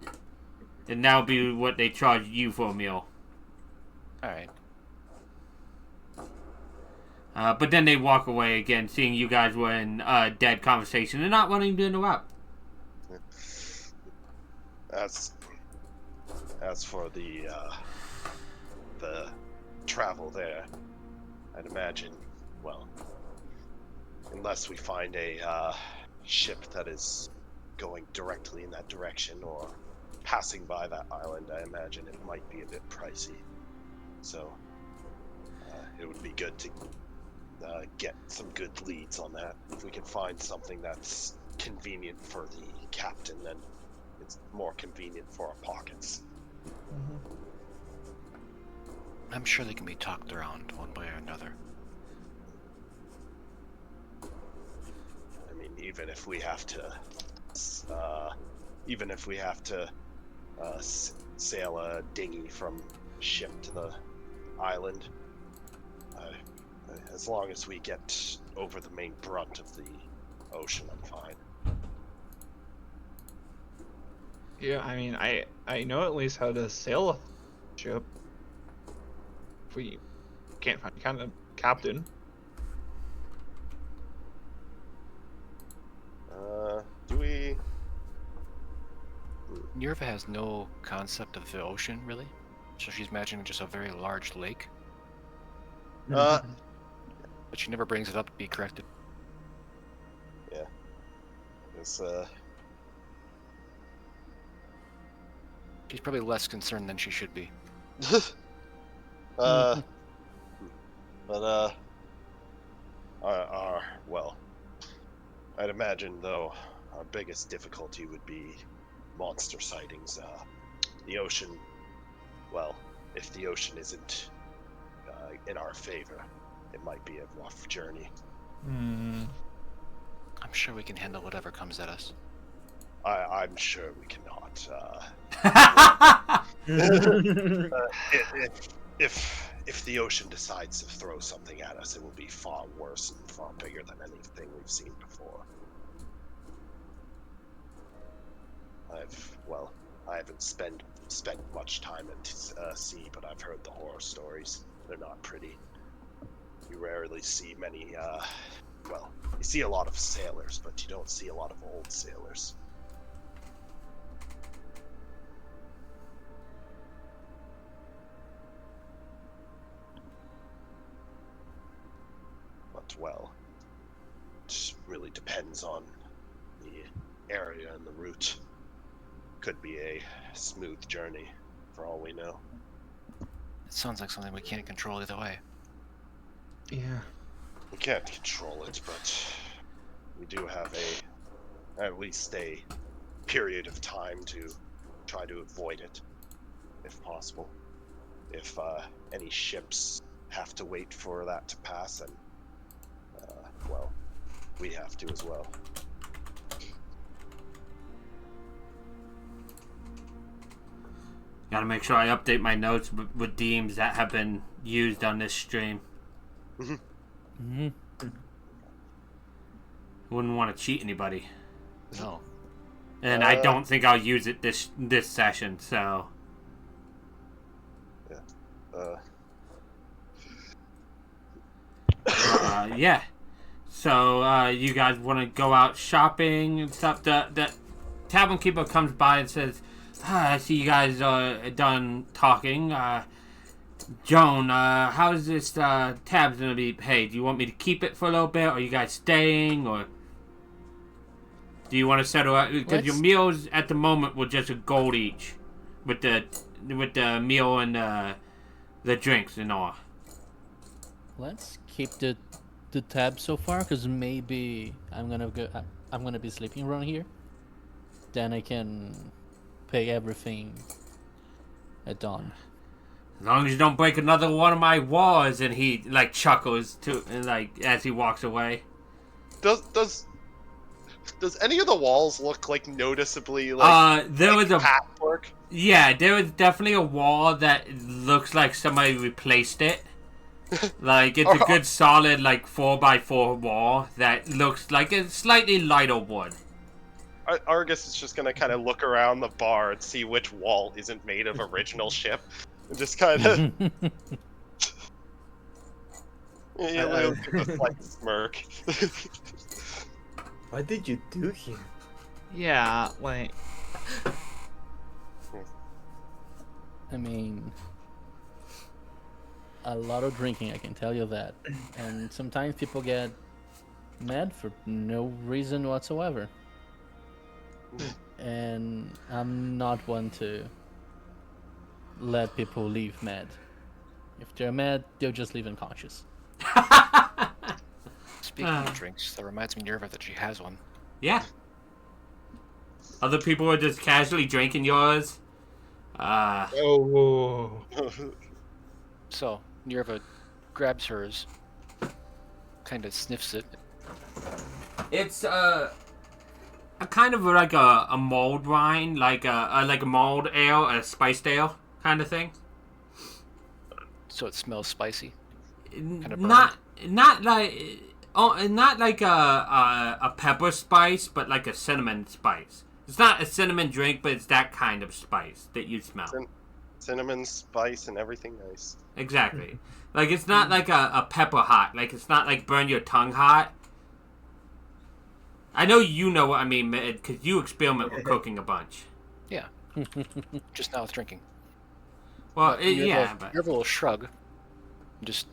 And that'll be what they charge you for a meal. Alright. But then they walk away again, seeing you guys were in a dead conversation and not wanting to interrupt. As for the travel there, I'd imagine, well, unless we find a ship that is going directly in that direction or passing by that island, I imagine it might be a bit pricey. So it would be good to get some good leads on that. If we can find something that's convenient for the captain, then it's more convenient for our pockets. I'm sure they can be talked around one way or another. I mean, even if we have to sail a dinghy from ship to the island, as long as we get over the main brunt of the ocean, I'm fine. Yeah, I mean, I know at least how to sail a ship. If we can't find a captain. Do we? Nerva has no concept of the ocean, really. So she's imagining just a very large lake. But she never brings it up to be corrected. It's She's probably less concerned than she should be. well, I'd imagine though our biggest difficulty would be monster sightings. The ocean, well, if the ocean isn't in our favor, it might be a rough journey. Hmm. I'm sure we can handle whatever comes at us. I'm sure we cannot. If the ocean decides to throw something at us, it will be far worse and far bigger than anything we've seen before. I haven't spent much time at sea, but I've heard the horror stories. They're not pretty. You rarely see many, you see a lot of sailors, but you don't see a lot of old sailors. But, well, it really depends on the area and the route. Could be a smooth journey, for all we know. It sounds like something we can't control either way. Yeah. We can't control it, but we do have at least a period of time to try to avoid it, if possible. if any ships have to wait for that to pass, and well, we have to as well. Gotta make sure I update my notes with themes that have been used on this stream. Mm-hmm. Wouldn't want to cheat anybody. No. And I don't think I'll use it this session, so... yeah. So, you guys want to go out shopping and stuff? The tavern keeper comes by and says, I see you guys are done talking. Joan, how's this tab gonna be paid? Do you want me to keep it for a little bit? Are you guys staying, or do you want to settle out? Because your meals at the moment were just a gold each, with the meal and the drinks and all. Let's keep the tab so far, because maybe I'm gonna be sleeping around here. Then I can pay everything at dawn. As long as you don't break another one of my walls, and he like chuckles to like as he walks away. Does any of the walls look like noticeably like there was a patchwork? Yeah, there was definitely a wall that looks like somebody replaced it. Like it's a good solid like 4x4 wall that looks like a slightly lighter wood. Argus is just gonna kind of look around the bar and see which wall isn't made of original ship, and just kind of he'll give a slight smirk. What did you do here? Yeah, like... I mean, a lot of drinking, I can tell you that. And sometimes people get mad for no reason whatsoever. And I'm not one to let people leave mad. If they're mad, they'll just leave unconscious. Speaking of drinks, that reminds me, Nerva, that she has one. Yeah. Other people are just casually drinking yours. Oh. So, Nerva grabs hers, kind of sniffs it. It's a kind of like a mulled wine, like a mulled ale, a spiced ale kind of thing. So it smells spicy. Not like a pepper spice, but like a cinnamon spice. It's not a cinnamon drink, but it's that kind of spice that you smell. Cinnamon, spice, and everything nice. Exactly. Like it's not like a pepper hot. Like it's not like burn your tongue hot. I know you know what I mean, because you experiment with cooking a bunch. Yeah. Just not with drinking. Well, But yeah, but Nerva will shrug and just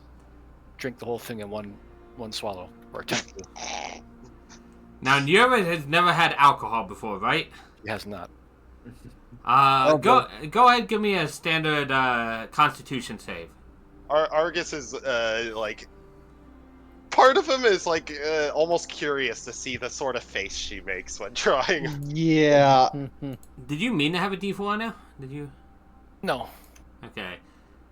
drink the whole thing in one swallow, or attempt to. now Nura has never had alcohol before, right? He has not. Go ahead, give me a standard Constitution save. Argus is like, part of him is like almost curious to see the sort of face she makes when trying. Yeah. Did you mean to have a D4 now? Did you? No. Okay.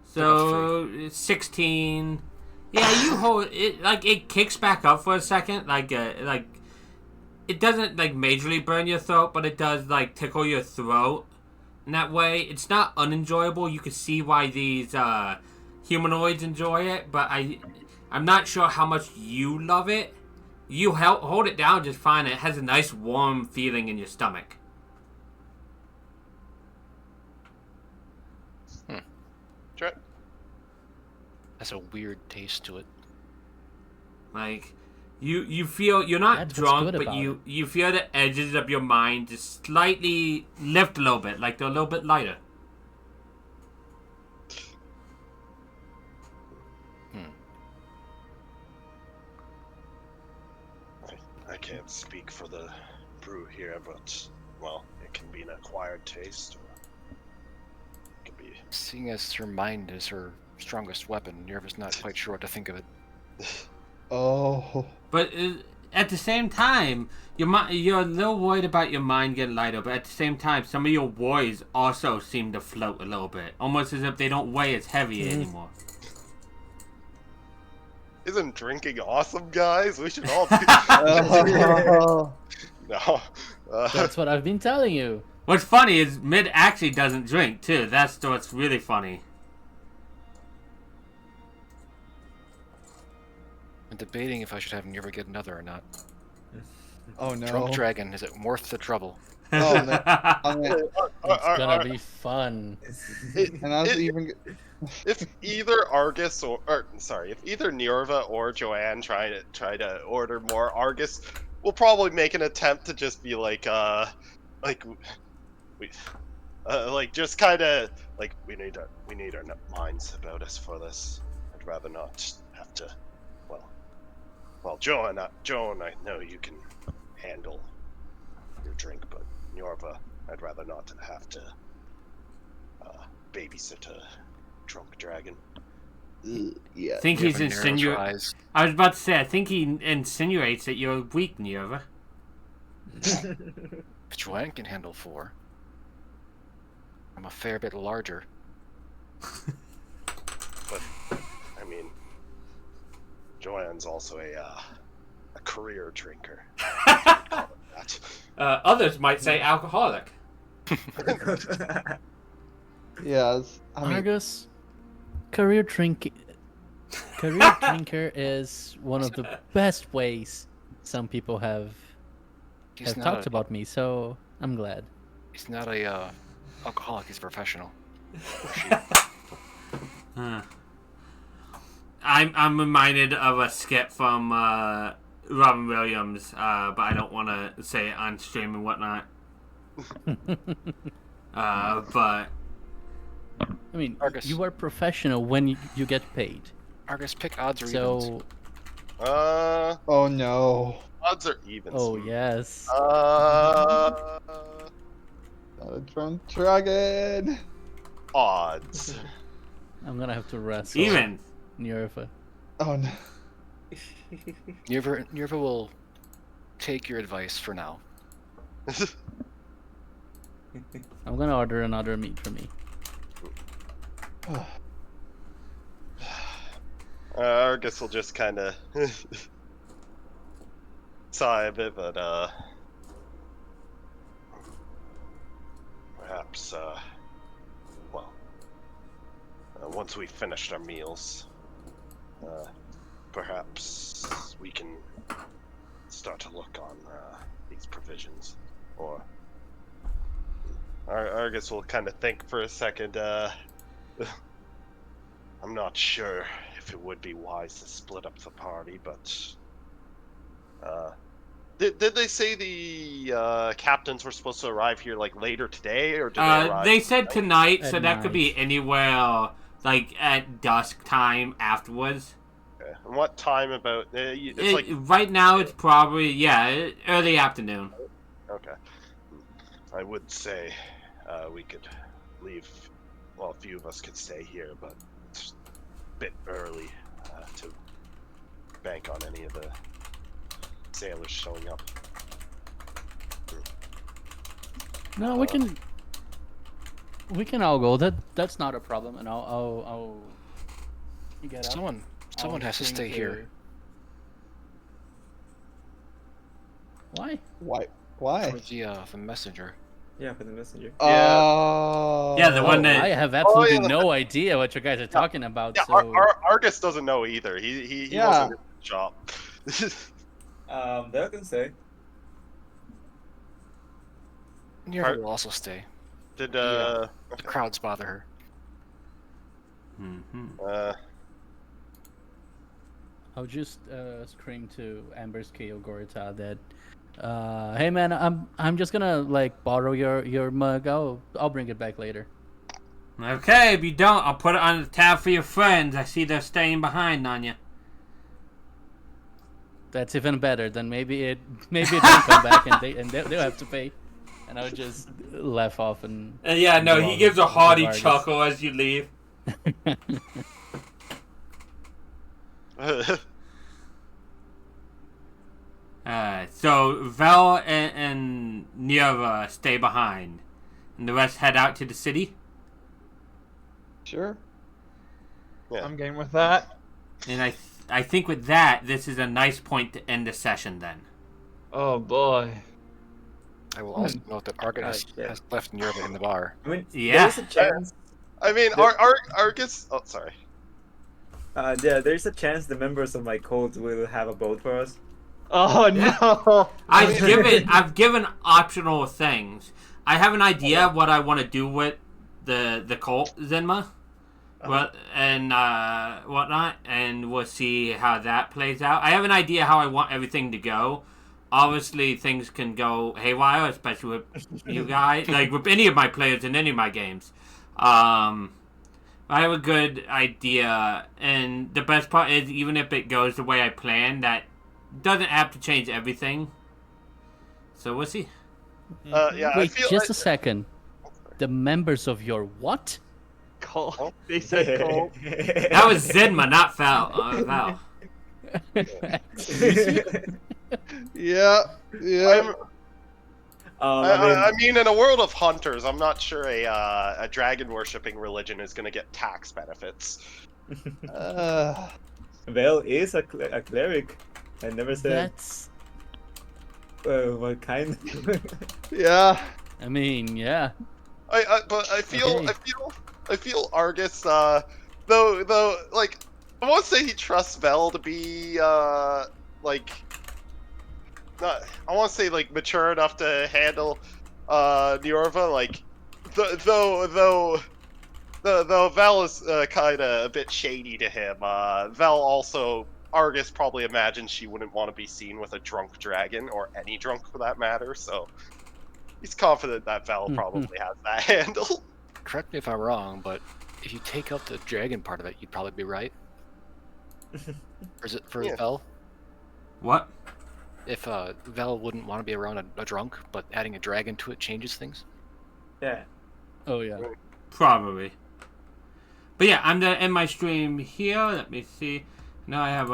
So 16. Yeah, you hold it like it kicks back up for a second, like it doesn't like majorly burn your throat, but it does like tickle your throat. In that way, it's not unenjoyable. You can see why these humanoids enjoy it, but I'm not sure how much you love it. You hold it down just fine. It has a nice warm feeling in your stomach. Try. Has a weird taste to it. Like you feel you're not That's what's drunk, good but about you feel the edges of your mind just slightly lift a little bit, like they're a little bit lighter. I can't speak for the brew here, but well, it can be an acquired taste, or it can be. Seeing as her mind is her strongest weapon, Nerva's not quite sure what to think of it. Oh. But at the same time, you're a little worried about your mind getting lighter, but at the same time, some of your worries also seem to float a little bit, almost as if they don't weigh as heavy anymore. Isn't drinking awesome, guys? We should all do. No. That's what I've been telling you. What's funny is Mid actually doesn't drink too. That's what's really funny. I'm debating if I should have Nerva get another or not. Oh no. Drunk dragon, is it worth the trouble? Oh no. I mean, It's gonna be fun. and I was even. If either Argus if either Nerva or Joanne try to order more Argus, we'll probably make an attempt to just be like just kind of like we need our minds about us for this. I'd rather not have to. Well, Joan, I know you can handle your drink, but Nerva, I'd rather not have to babysit a drunk dragon. Yeah. I think he's insinuating. Eyes. I was about to say, I think he insinuates that you're weak, Nerva. Joanne can handle 4. I'm a fair bit larger. But I mean, Joanne's also a career drinker. Others might say alcoholic. Yes. I mean, Argus, career drinker is one of the best ways some people have He's not talked about me, so I'm glad. He's not a alcoholic. He's a professional. I'm reminded of a skit from Robin Williams, but I don't want to say it on stream and whatnot. But I mean, Argus. you are professional when you get paid. Argus, pick odds or evens. So, oh no. Odds are even. oh yes. Not a drunk dragon. Odds. I'm gonna have to wrestle even. Nerva. Oh no. Nerva will take your advice for now. I'm gonna order another meat for me. Argus will just kind of sigh a bit, but perhaps once we've finished our meals, perhaps we can start to look on these provisions. Or Argus will kind of think for a second. I'm not sure if it would be wise to split up the party, but did they say the captains were supposed to arrive here like later today, or did they arrive? They said tonight, so At that could be night. anywhere like at dusk time afterwards. Okay. And what time about? It's like Right now, it's probably early afternoon. okay. I would say we could leave. Well, a few of us could stay here, but it's a bit early to bank on any of the sailors showing up. No, we can all go. That's not a problem, and I'll get up. Someone I'll has to swing stay here. Why? Why? For the messenger. Yeah, for the messenger. Oh. Yeah, the one that I have absolutely yeah. no idea what you guys are talking about. Yeah, so Argus doesn't know either. He Yeah. wasn't in the shop. That can say. Nerva will also stay. Did The crowds bother her. I'll just scream to Amber's KO Gorita that, hey man, I'm just gonna like borrow your mug. I'll bring it back later. Okay, if you don't, I'll put it on the tab for your friends. I see they're staying behind on you. That's even better. Then maybe it don't come back and they'll have to pay. And I'll just laugh off and. Yeah, no, go he on gives a with hearty Vargas. chuckle as you leave. So Vel and Nirva stay behind, and the rest head out to the city. Sure. Yeah. I'm game with that. And I think with that, this is a nice point to end the session. Then. Oh boy. I will also note that Argus Okay. has left Nirva in the bar. I mean, Yeah. there is a chance. I mean, Argus. Oh, sorry. There's a chance the members of my cult will have a vote for us. Oh Yeah. no. I've given optional things. I have an idea of what I want to do with the cult Zenma, and whatnot, and we'll see how that plays out. I have an idea how I want everything to go. Obviously, things can go haywire, especially with you guys, like with any of my players in any of my games. I have a good idea, and the best part is, even if it goes the way I plan, that doesn't have to change everything. So we'll see. Yeah. Wait, I feel just a second. The members of your what? Cole. They said Cole. That was Zenma, not Val. Yeah. Yeah. I mean, in a world of hunters, I'm not sure a dragon worshipping religion is going to get tax benefits. Vel is a cleric. I never said That's. what kind. Yeah. I mean, yeah. But I feel Argus, though, like, I won't say he trusts Vel to be, like, not, I won't say, like, mature enough to handle, Niorva, like, though Vel is, kinda a bit shady to him, Vel also, Argus probably imagines she wouldn't want to be seen with a drunk dragon, or any drunk for that matter, so he's confident that Vel probably has that handle. Correct me if I'm wrong, but if you take out the dragon part of it, you'd probably be right. Or is it for Vel? What? If Vel wouldn't want to be around a drunk, but adding a dragon to it changes things? Yeah. Oh, yeah. Probably. But yeah, I'm gonna end my stream here. Let me see. Now I have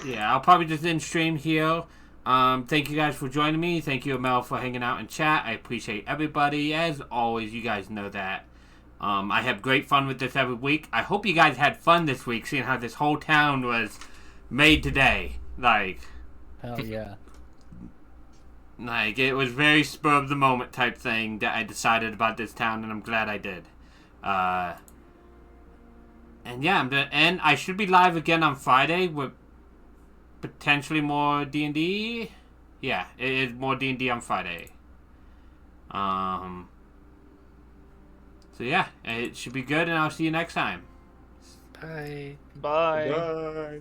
yeah, I'll probably just end stream here. Thank you guys for joining me. Thank you, Amel, for hanging out in chat. I appreciate everybody. As always, you guys know that. I have great fun with this every week. I hope you guys had fun this week, seeing how this whole town was made today. Like, Hell yeah. Like, it was very spur of the moment type thing that I decided about this town, and I'm glad I did. And yeah, I'm gonna end. I should be live again on Friday with potentially more D&D. Yeah, it is more D&D on Friday. So yeah, it should be good, and I'll see you next time. Bye. Bye. Bye.